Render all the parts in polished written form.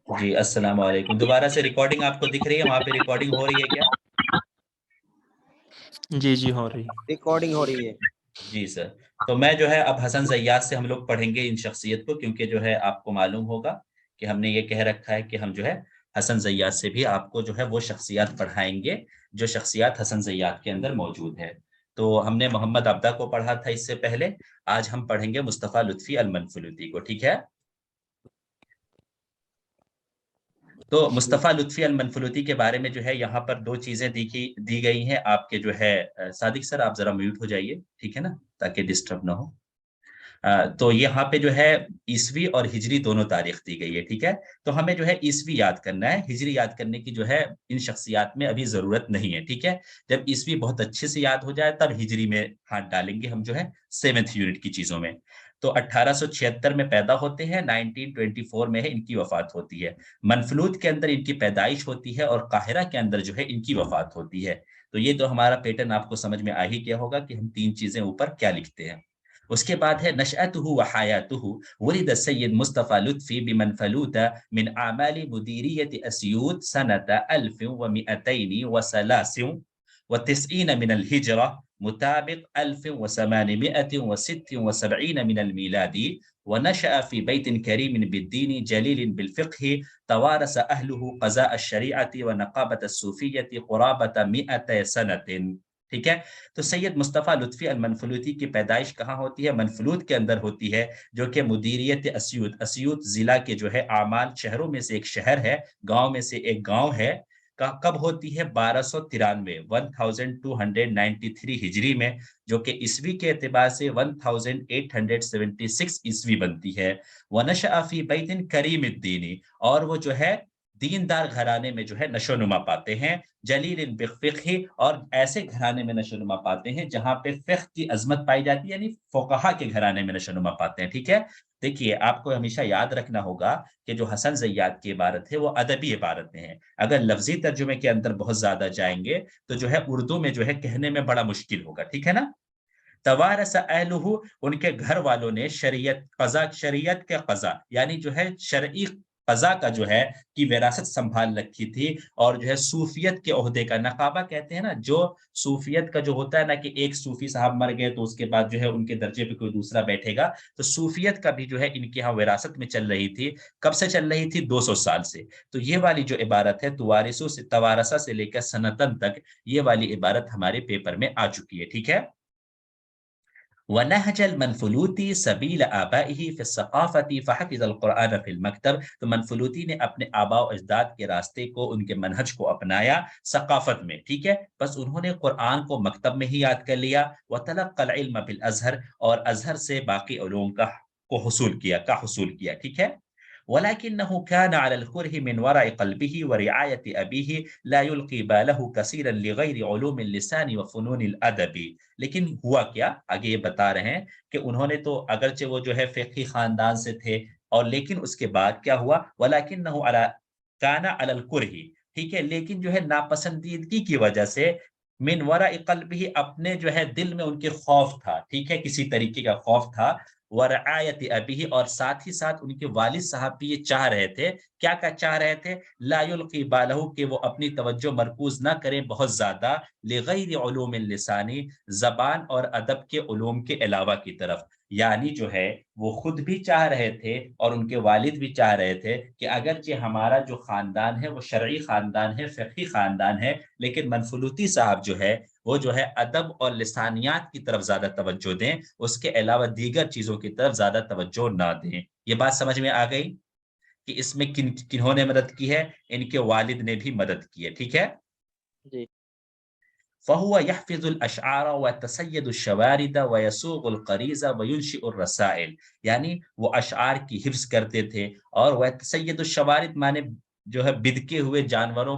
جی السلام علیکم. دوبارہ سے ریکارڈنگ آپ کو دکھ رہی ہے؟ وہاں پہ ریکارڈنگ ہو رہی ہے کیا؟ جی ہو رہی ہے، ریکارڈنگ ہو رہی ہے. جی سر. تو میں جو ہے اب حسن زیات سے ہم لوگ پڑھیں گے ان شخصیت کو، کیونکہ جو ہے آپ کو معلوم ہوگا کہ ہم نے یہ کہہ رکھا ہے کہ ہم جو ہے حسن زیات سے بھی آپ کو جو ہے وہ شخصیات پڑھائیں گے جو شخصیات حسن زیات کے اندر موجود ہے. تو ہم نے محمد عبدہ کو پڑھا تھا اس سے پہلے، آج ہم پڑھیں گے مصطفیٰ لطفی المنفلوطی کو. ٹھیک ہے؟ تو مصطفیٰ لطفی المنفلوطی کے بارے میں جو ہے یہاں پر دو چیزیں دی گئی ہیں آپ کے جو ہے. صادق سر آپ ذرا میوٹ ہو جائیے، ٹھیک ہے نا، تاکہ ڈسٹرب نہ ہو. تو یہاں پہ جو ہے عیسوی اور ہجری دونوں تاریخ دی گئی ہے. ٹھیک ہے؟ تو ہمیں جو ہے عیسوی یاد کرنا ہے، ہجری یاد کرنے کی جو ہے ان شخصیات میں ابھی ضرورت نہیں ہے. ٹھیک ہے؟ جب عیسوی بہت اچھے سے یاد ہو جائے تب ہجری میں ہاتھ ڈالیں گے ہم جو ہے 7th یونٹ کی چیزوں میں. تو 1876 میں پیدا ہوتے ہیں، 1924 میں ہے ان کی وفات ہوتی ہے. منفلوط کے اندر ان کی پیدائش ہوتی ہے اور قاہرہ کے اندر جو ہے ان کی وفات ہوتی ہے. تو یہ تو ہمارا پیٹرن آپ کو سمجھ میں آ ہی گیا ہوگا کہ ہم تین چیزیں اوپر کیا لکھتے ہیں. اس کے بعد ہے نشأتہ وحیاتہ. ولد السید مصطفی لطفی بمنفلوط من اعمال مدیریت اسیوط سنة 1293 من الهجرة مطابق 1876 من الميلاد. ونشأ في بيت كريم بالدين جليل بالفقه توارث أهله قضاء الشريعة ونقابة الصوفية قرابة 100 سنة. ٹھیک ہے؟ تو سید مصطفیٰ لطفی المنفلوطی کی پیدائش کہاں ہوتی ہے؟ منفلوط کے اندر ہوتی ہے، جو کہ مدیریت اسیوط، اسیوط ضلع کے جو ہے اعمال شہروں میں سے ایک شہر ہے، گاؤں میں سے ایک گاؤں ہے. کب ہوتی ہے؟ 1293 1293 ہجری میں، جو کہ عیسوی کے اعتبار سے 1876 عیسوی بنتی ہے. وَنَشَأَ فِي بَيْتٍ كَرِيمِ الدِّينِ، اور وہ جو ہے دیندار گھرانے میں جو ہے نشو نما پاتے ہیں. جلیل بالفقہ، اور ایسے گھرانے میں نشو نما پاتے ہیں جہاں پہ فقہ کی عظمت پائی جاتی ہے، یعنی فقہا کے گھرانے میں نشو نما پاتے ہیں. ٹھیک ہے؟ دیکھیے آپ کو ہمیشہ یاد رکھنا ہوگا کہ جو حسن زیات کی عبارت ہے وہ ادبی عبارتیں ہیں. اگر لفظی ترجمے کے اندر بہت زیادہ جائیں گے تو جو ہے اردو میں جو ہے کہنے میں بڑا مشکل ہوگا. ٹھیک ہے نا؟ توارث اہلہ، ان کے گھر والوں نے شریعت کے قضا، یعنی جو ہے شرعی قضا کا جو ہے کی وراثت سنبھال رکھی تھی، اور جو ہے صوفیت کے عہدے کا، نقابہ کہتے ہیں نا، جو صوفیت کا جو ہوتا ہے نا کہ ایک صوفی صاحب مر گئے تو اس کے بعد جو ہے ان کے درجے پہ کوئی دوسرا بیٹھے گا، تو صوفیت کا بھی جو ہے ان کے ہاں وراثت میں چل رہی تھی. کب سے چل رہی تھی؟ 200 سال سے. تو یہ والی جو عبارت ہے توارثہ سے لے کر سنتن تک، یہ والی عبارت ہمارے پیپر میں آ چکی ہے. ٹھیک ہے؟ ونهج المنفلوطی سبیل آبائه فی الثقافت فحفظ القرآن فی المکتب. تو منفلوطی نے اپنے آباء و اجداد کے راستے کو، ان کے منہج کو اپنایا ثقافت میں. ٹھیک ہے؟ بس انہوں نے قرآن کو مکتب میں ہی یاد کر لیا. وتلقى العلم فی الازہر، اور ازہر سے باقی علوم کا حصول کیا. ٹھیک ہے؟ ولكنه كان على الكره من وراء قلبه ورعاية أبيه لا يلقي باله كثيرا لغير علوم اللسان وفنون الأدب. لیکن ہوا کیا؟ آگے یہ بتا رہے ہیں کہ انہوں نے تو اگرچہ وہ جو ہے فقہی خاندان سے تھے، اور لیکن اس کے بعد کیا ہوا؟ ولكنه كان على الكره. ٹھیک ہے؟ لیکن جو ہے ناپسندیدگی کی وجہ سے، من وراء قلبه، اپنے جو ہے دل میں ان کے خوف تھا. ٹھیک ہے؟ کسی طریقے کا خوف تھا. ورعایت ابیہ، اور ساتھ ہی ساتھ ان کے والد صاحب بھی یہ چاہ رہے تھے. کیا چاہ رہے تھے؟ لا یلقی بالہ، کہ وہ اپنی توجہ مرکوز نہ کریں بہت زیادہ، لغیر علوم اللسانی، زبان اور ادب کے علوم کے علاوہ کی طرف. یعنی جو ہے وہ خود بھی چاہ رہے تھے اور ان کے والد بھی چاہ رہے تھے کہ اگرچہ ہمارا جو خاندان ہے وہ شرعی خاندان ہے، فقہی خاندان ہے، لیکن منفلوطی صاحب جو ہے وہ جو ہے ادب اور لسانیات کی طرف زیادہ توجہ دیں، اس کے علاوہ دیگر چیزوں کی طرف زیادہ توجہ نہ دیں. یہ بات سمجھ میں آ گئی کہ اس میں کنہوں نے مدد کی ہے؟ ان کے والد نے بھی مدد کی ہے. ٹھیک ہے؟ جی. فهو يحفظ الاشعار ويتسيد الشوارد ويسوق القريز وينشئ الرسائل. یعنی وہ اشعار کی حفظ کرتے تھے، اور ويتسيد الشوارد مانے جو ہے بدکے ہوئے جانوروں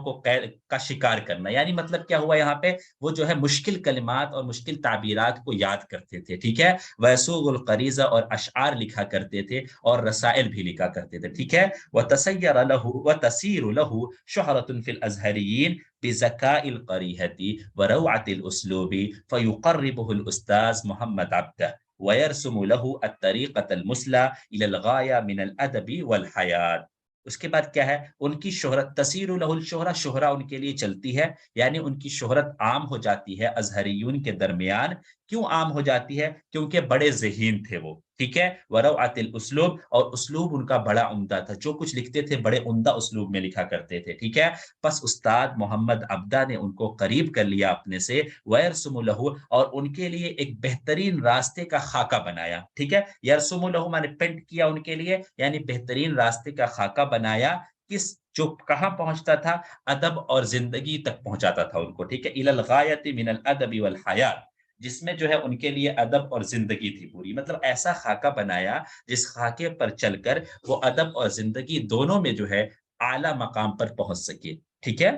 کا شکار کرنا. یعنی مطلب کیا ہوا یہاں پہ؟ وہ جو ہے مشکل کلمات اور مشکل تعبیرات کو یاد کرتے تھے. ٹھیک ہے؟ ویسوغ القریضہ، اور اشعار لکھا کرتے تھے اور رسائل بھی لکھا کرتے تھے. ٹھیک ہے؟ وتسیر له شہرة فی الازہریین بذکاء القریحة وروعة الاسلوب فیقربه الاستاذ محمد عبدہ. وَيَرْسُمُ لَهُ الطَّرِيقَةَ الْمُثْلَى إِلَى الْغَايَةِ مِنَ الْأَدَبِ وَالْحَيَاءِ۔ اس کے بعد کیا ہے، ان کی شہرت، تسیر لہ الشہرہ، شہرہ ان کے لیے چلتی ہے، یعنی ان کی شہرت عام ہو جاتی ہے ازہریون کے درمیان۔ کیوں عام ہو جاتی ہے؟ کیونکہ بڑے ذہین تھے وہ، ٹھیک ہے، وروعت الاسلوب، اور اسلوب ان کا بڑا عمدہ تھا، جو کچھ لکھتے تھے بڑے عمدہ اسلوب میں لکھا کرتے تھے، ٹھیک ہے۔ پس استاد محمد عبدہ نے ان کو قریب کر لیا اپنے سے، ویرسم لہ، اور ان کے لیے ایک بہترین راستے کا خاکہ بنایا، ٹھیک ہے۔ یرسم لہ مانے پینٹ کیا ان کے لیے، یعنی بہترین راستے کا خاکہ بنایا، کس، جو کہاں پہنچتا تھا، ادب اور زندگی تک پہنچاتا تھا ان کو، ٹھیک ہے، الی الغایۃ من الادب والحیاء، جس میں جو ہے ان کے لیے ادب اور زندگی تھی پوری، مطلب ایسا خاکہ بنایا جس خاکے پر چل کر وہ ادب اور زندگی دونوں میں جو ہے اعلی مقام پر پہنچ سکے، ٹھیک ہے۔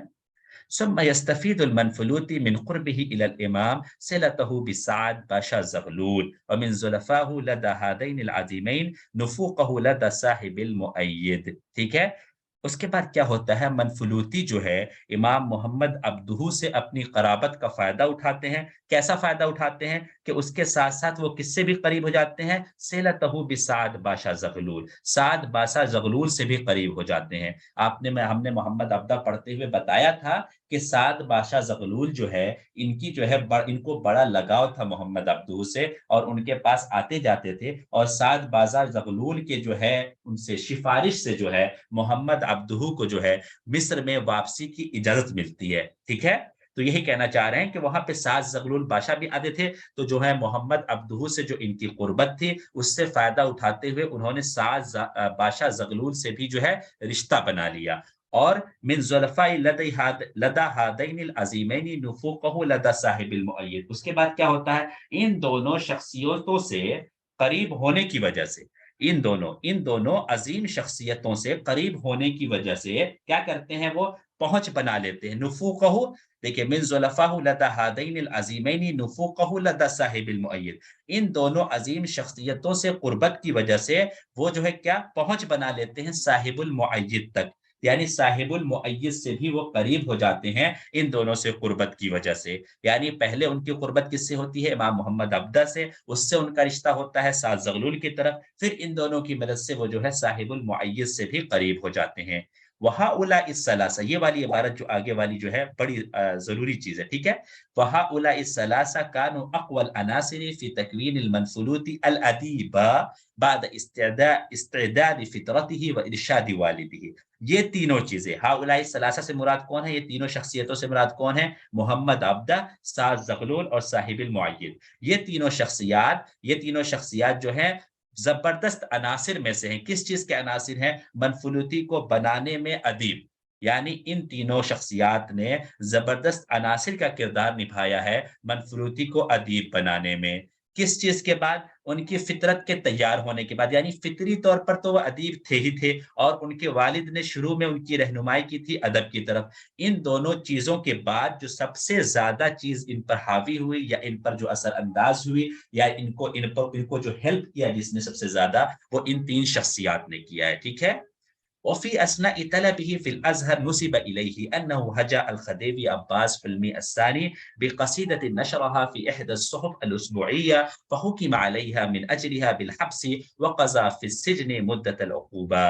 ثم يستفيد المنفلوطي من قربه إلى الإمام صلته بسعد باشا زغلول، ومن زلفاه لدى هذين العظيمين نفوقه لدى صاحب المؤيد، ٹھیک ہے۔ اس کے بعد کیا ہوتا ہے، منفلوطی جو ہے امام محمد عبدہ سے اپنی قرابت کا فائدہ اٹھاتے ہیں۔ کیسا فائدہ اٹھاتے ہیں کہ اس کے ساتھ ساتھ وہ کس سے بھی قریب ہو جاتے ہیں، صلتہ بسعد باشا زغلول، سعد باشا زغلول سے بھی قریب ہو جاتے ہیں۔ ہم نے محمد عبدہ پڑھتے ہوئے بتایا تھا کہ سعد باشا زغلول جو ہے، ان کی جو ہے ان کو بڑا لگاؤ تھا محمد عبدہ سے، اور ان کے پاس آتے جاتے تھے، اور سعد باشا زغلول کے جو ہے ان سے سفارش سے جو ہے محمد عبدہ کو جو ہے مصر میں واپسی کی اجازت ملتی ہے، ٹھیک ہے۔ تو یہی کہنا چاہ رہے ہیں کہ وہاں پہ سعد زغلول بادشاہ بھی آتے تھے، تو جو ہے محمد عبدہ سے جو ان کی قربت تھی اس سے فائدہ اٹھاتے ہوئے انہوں نے سعد بادشاہ زغلول سے بھی جو ہے رشتہ بنا لیا۔ اور من ظلفاء لدى هذين العظیمین نفوقه لدى صاحب المؤید، اس کے بعد کیا ہوتا ہے، ان دونوں شخصیتوں سے قریب ہونے کی وجہ سے، ان دونوں عظیم شخصیتوں سے قریب ہونے کی وجہ سے کیا کرتے ہیں، وہ پہنچ بنا لیتے ہیں۔ نفوقہ، دیکھیں، من ظلفاء لدى هذين العظیمین نفوقہ لدى صاحب المؤید، ان دونوں عظیم شخصیتوں سے قربت کی وجہ سے وہ جو ہے کیا پہنچ بنا لیتے ہیں صاحب المؤید تک، یعنی صاحب المؤید سے بھی وہ قریب ہو جاتے ہیں ان دونوں سے قربت کی وجہ سے۔ یعنی پہلے ان کی قربت کس سے ہوتی ہے، امام محمد عبدہ سے، اس سے ان کا رشتہ ہوتا ہے سعد زغلول کی طرف، پھر ان دونوں کی مدد سے وہ جو ہے صاحب المؤید سے بھی قریب ہو جاتے ہیں۔ وَهَؤُلَاءِ الثَّلَاثَةُ، یہ والی عبارت جو آگے والی جو ہے بڑی ضروری چیز ہے، ٹھیک ہے۔ وَهَؤُلَاءِ الثَّلَاثَةُ كَانُوا أَقْوَى الْعَنَاصِرِ فِي تَكْوِينِ الْمَنْفُلُوطِ الْأَدِيبَ بعد استعداد فطرته وإرشاد والده۔ یہ تینوں چیزیں، ہؤلاء الثلاثہ سے مراد کون ہے، یہ تینوں شخصیتوں سے مراد کون ہے، محمد عبدہ، سعد زغلول اور صاحب المؤید۔ یہ تینوں شخصیات جو ہیں زبردست عناصر میں سے ہیں۔ کس چیز کے عناصر ہیں، منفلوطی کو بنانے میں ادیب، یعنی ان تینوں شخصیات نے زبردست عناصر کا کردار نبھایا ہے منفلوطی کو ادیب بنانے میں۔ کس چیز کے بعد، ان کی فطرت کے تیار ہونے کے بعد، یعنی فطری طور پر تو وہ ادیب تھے ہی تھے، اور ان کے والد نے شروع میں ان کی رہنمائی کی تھی ادب کی طرف۔ ان دونوں چیزوں کے بعد جو سب سے زیادہ چیز ان پر حاوی ہوئی یا ان پر جو اثر انداز ہوئی یا ان کو جو ہیلپ کیا جس نے سب سے زیادہ، وہ ان تین شخصیات نے کیا ہے، ٹھیک ہے۔ وفي أثناء طلبه في الأزهر نسب إليه أنه هجا الخديوي عباس حلمي الثاني بقصيدة نشرها في إحدى الصحف الأسبوعية، فحكم عليها من أجلها بالحبس وقضى في السجن مدة العقوبة۔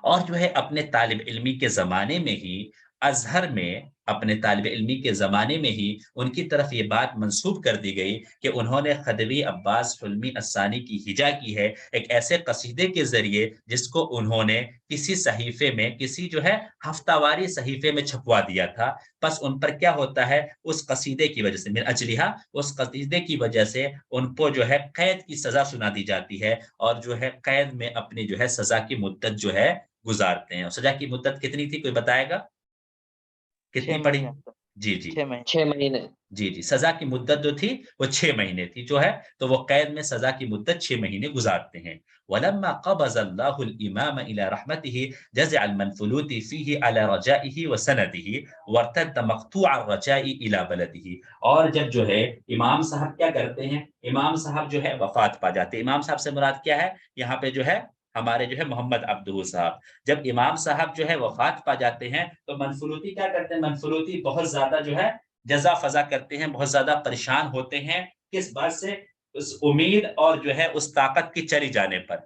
اور جو ہے اپنے طالب علمی کے زمانے میں ہی، ازہر میں اپنے طالب علمی کے زمانے میں ہی ان کی طرف یہ بات منسوب کر دی گئی کہ انہوں نے خدیوی عباس حلمی الثانی کی ہجا کی ہے ایک ایسے قصیدے کے ذریعے جس کو انہوں نے کسی صحیفے میں، کسی جو ہے ہفتہ واری صحیفے میں چھپوا دیا تھا۔ پس ان پر کیا ہوتا ہے، اس قصیدے کی وجہ سے، من اجلہا، اس قصیدے کی وجہ سے ان کو جو ہے قید کی سزا سنا دی جاتی ہے، اور جو ہے قید میں اپنی جو ہے سزا کی مدت جو ہے گزارتے ہیں۔ اور سزا کی مدت کتنی تھی، کوئی بتائے گا کتنی چھ پڑی؟ مہینے جی جی 6 مہینے 6 مہینے۔ جی جی، سزا کی مدت جو تھی وہ 6 مہینے تھی جو ہے، تو وہ قید میں سزا کی مدت 6 مہینے گزارتے ہیں۔ وَلَمَّا قَبَضَ اللَّهُ الْإِمَامَ إِلَى رَحْمَتِهِ جَزِعَ الْمَنْفُلُوطِ فِيهِ عَلَى رَجَائِهِ وَسَنَدِهِ وَارْتَدَّ مَقْطُوعَ الرَّجَاءِ إِلَى بَلَدِهِ۔ اور جب جو ہے امام صاحب کیا کرتے ہیں، امام صاحب جو ہے وفات پا جاتے ہیں۔ امام صاحب سے مراد کیا ہے یہاں پہ جو ہے، ہمارے جو ہے محمد عبدہ صاحب، جب امام صاحب جو ہے وفات پا جاتے ہیں تو منفلوطی کیا کرتے ہیں، منفلوطی بہت زیادہ جو ہے جزا فضا کرتے ہیں، بہت زیادہ پریشان ہوتے ہیں، کس بات سے، اس امید اور جو ہے اس طاقت کے چلی جانے پر،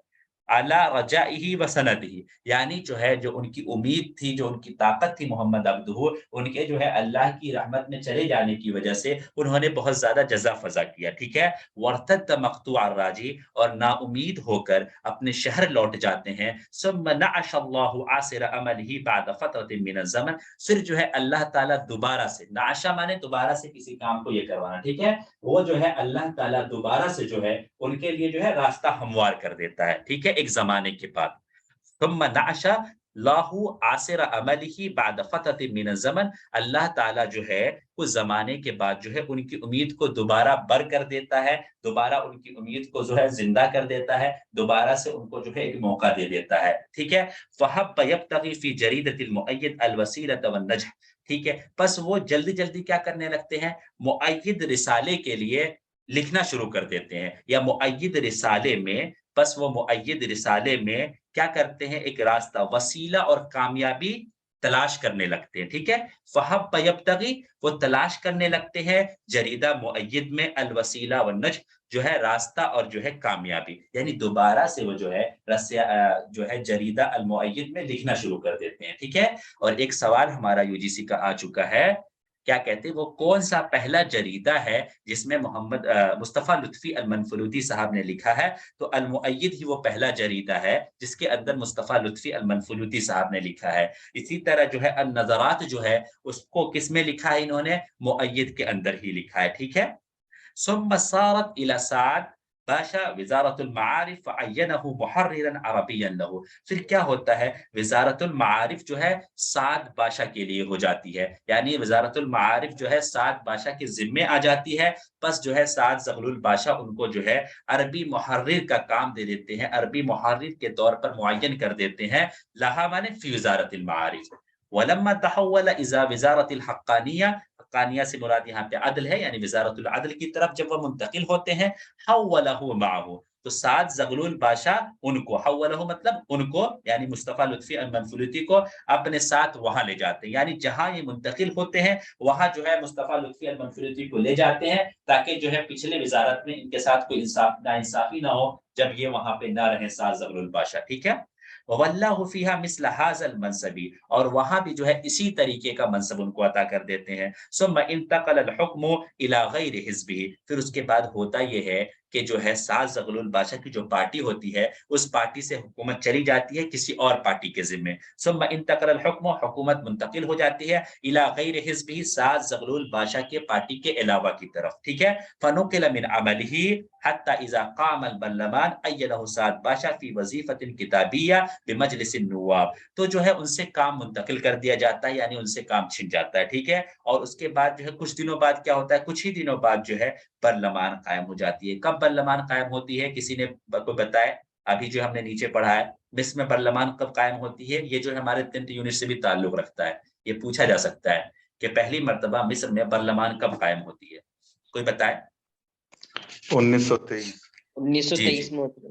اعلیٰ رجائہی و سندہی، یعنی جو ہے جو ان کی امید تھی، جو ان کی طاقت تھی محمد عبدہ، ان کے جو ہے اللہ کی رحمت میں چلے جانے کی وجہ سے انہوں نے بہت زیادہ جزا فضا کیا، ٹھیک ہے، وارتد مقطوع الراجی، اور نا امید ہو کر اپنے شہر لوٹ جاتے ہیں، ثم نعش اللہ عاصر عملہ بعد فترۃ من الزمن، پھر جو ہے اللہ تعالیٰ دوبارہ سے، نعشہ مانے دوبارہ سے کسی کام کو یہ کروانا، ٹھیک ہے، وہ جو ہے اللہ تعالیٰ دوبارہ سے جو ہے ان کے لیے جو ہے راستہ ہموار کر دیتا ہے، ٹھیک ہے، ایک زمانے کے بعد، ثم نعش اللہ عاصر عملہ بعد فترۃ من الزمن، اللہ تعالیٰ جو ہے کچھ زمانے کے بعد جو ہے ان کی امید کو دوبارہ بر کر دیتا ہے، دوبارہ ان کی امید کو جو ہے زندہ کر دیتا ہے، دوبارہ سے ان کو جو ہے ایک موقع دے دیتا ہے، ٹھیک ہے، فحب یبتغی فی جریدۃ المؤید الوسیلۃ والنجح، ٹھیک ہے، پس وہ جلدی جلدی کیا کرنے لگتے ہیں، مؤید رسالے کے لیے لکھنا شروع کر دیتے ہیں، یا مؤید رسالے میں، بس وہ مؤید رسالے میں کیا کرتے ہیں، ایک راستہ، وسیلہ اور کامیابی تلاش کرنے لگتے ہیں، ٹھیک ہے، فحب یبتغی، وہ تلاش کرنے لگتے ہیں جریدہ مؤید میں، الوسیلہ والنجح، جو ہے راستہ اور جو ہے کامیابی، یعنی دوبارہ سے وہ جو ہے جو ہے جریدہ المؤید میں لکھنا شروع کر دیتے ہیں، ٹھیک ہے، اور ایک سوال ہمارا UGC کا آ چکا ہے، کیا کہتے ہیں وہ کون سا پہلا جریدہ ہے جس میں محمد مصطفیٰ لطفی المنفلوطی صاحب نے لکھا ہے، تو المؤید ہی وہ پہلا جریدہ ہے جس کے اندر مصطفیٰ لطفی المنفلوطی صاحب نے لکھا ہے، اسی طرح جو ہے النظرات جو ہے اس کو کس میں لکھا ہے انہوں نے، مؤید کے اندر ہی لکھا ہے، ٹھیک ہے، ثم صارت الى سعد باشا وزارت المعارف فعینہ محررا عربیا له، پھر کیا ہوتا ہے، وزارت المعارف جو ہے سعد باشا کے لیے ہو جاتی ہے، یعنی وزارت المعارف جو ہے سعد باشا کے ذمے آ جاتی ہے، پس جو ہے سعد زغلول باشا ان کو جو ہے عربی محرر کا کام دے دیتے ہیں، عربی محرر کے طور پر معین کر دیتے ہیں، لہا مانے فی وزارت المعارف، ولما تحول اذا وزارت الحقانیہ، حقانیہ سے مراد یہاں پہ عدل ہے، یعنی وزارت العدل کی طرف جب وہ منتقل ہوتے ہیں، حولہ معه، تو سعد زغلول بادشاہ ان کو، حولہ مطلب ان کو، یعنی مصطفیٰ لطفی المنفلوطی کو اپنے ساتھ وہاں لے جاتے ہیں، یعنی جہاں یہ منتقل ہوتے ہیں وہاں جو ہے مصطفیٰ لطفی المنفلوطی کو لے جاتے ہیں، تاکہ جو ہے پچھلے وزارت میں ان کے ساتھ کوئی ناانصافی نہ ہو جب یہ وہاں پہ نہ رہے سعد زغلول بادشاہ، ٹھیک ہے، وَوَلَّاهُ فِيهَا مِثْلَ هَذَا الْمَنْصَبِ، اور وہاں بھی جو ہے اسی طریقے کا منصب ان کو عطا کر دیتے ہیں، ثم انتقل الحكم الى غیر حزبه، پھر اس کے بعد ہوتا یہ ہے کہ جو ہے سعد زغلول بادشاہ کی جو پارٹی ہوتی ہے اس پارٹی سے حکومت چلی جاتی ہے کسی اور پارٹی کے ذمے، ثم انتقل الحكم، حکومت منتقل ہو جاتی ہے الى غیر حزبه، سعد زغلول بادشاہ کے پارٹی کے علاوہ کی طرف، ٹھیک ہے، فنقل من عمله حتى اذا قام البرلمان ایدہ سعد باشا فی وظیفۃ کتابیہ بمجلس النواب، تو جو ہے ان سے کام منتقل کر دیا جاتا ہے، یعنی ان سے کام چھن جاتا ہے، ٹھیک ہے، اور اس کے بعد جو ہے کچھ دنوں بعد کیا ہوتا ہے، کچھ ہی دنوں بعد جو ہے برلمان قائم ہو جاتی ہے، کب برلمان قائم ہوتی ہے، کسی نے کو بتائے، ابھی جو ہم نے نیچے پڑھا ہے مصر میں برلمان کب قائم ہوتی ہے، یہ جو ہمارے 10th یونٹ سے بھی تعلق رکھتا ہے، یہ پوچھا جا سکتا ہے کہ پہلی مرتبہ مصر میں برلمان کب قائم ہوتی ہے، کوئی بتائے، 1923، 1923 جی میں ہوتی ہے۔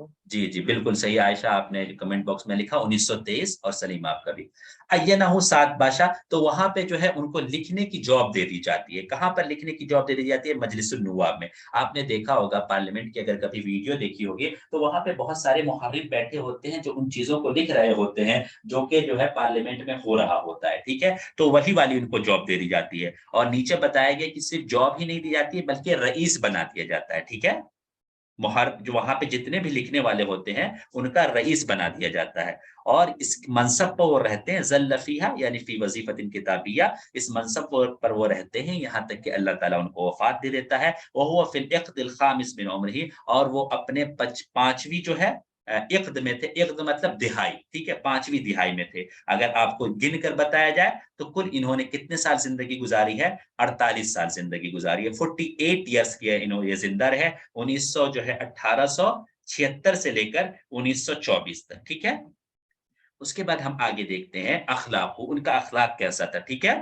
جی بالکل صحیح، عائشہ آپ نے کمنٹ باکس میں لکھا 1923، اور سلیم آپ کا بھی، اینہ سعد باشا، تو وہاں پہ جو ہے ان کو لکھنے کی جاب دے دی جاتی ہے، کہاں پر لکھنے کی جاب دے دی جاتی ہے، مجلس النواب میں، آپ نے دیکھا ہوگا پارلیمنٹ کی اگر کبھی ویڈیو دیکھی ہوگی تو وہاں پہ بہت سارے محرر بیٹھے ہوتے ہیں جو ان چیزوں کو لکھ رہے ہوتے ہیں جو کہ جو ہے پارلیمنٹ میں ہو رہا ہوتا ہے، ٹھیک ہے، تو وہی والی ان کو جاب دے دی جاتی ہے، اور نیچے بتایا گیا کہ صرف جاب ہی نہیں دی جاتی ہے بلکہ رئیس بنا دیا جاتا ہے، ٹھیک ہے، جو وہاں پہ جتنے بھی لکھنے والے ہوتے ہیں ان کا رئیس بنا دیا جاتا ہے، اور اس منصب پر وہ رہتے ہیں ذل فیہا، یعنی فی وظیفۃ کتابیہ، اس منصب پر وہ رہتے ہیں یہاں تک کہ اللہ تعالیٰ ان کو وفات دے دیتا ہے، وہو فی العقد الخامس من عمرہ، اور وہ اپنے پانچویں جو ہے عقد میں تھے، عقد مطلب دہائی، ٹھیک ہے، پانچویں دہائی میں تھے، اگر آپ کو گن کر بتایا جائے تو کل انہوں نے کتنے سال زندگی گزاری ہے، 48 سال زندگی گزاری ہے، 48 ایئرس کی ہے انہوں یہ زندہ رہے، 1876 سے لے کر 1924 تک، ٹھیک ہے، اس کے بعد ہم آگے دیکھتے ہیں اخلاق، ان کا اخلاق کیسا تھا، ٹھیک ہے،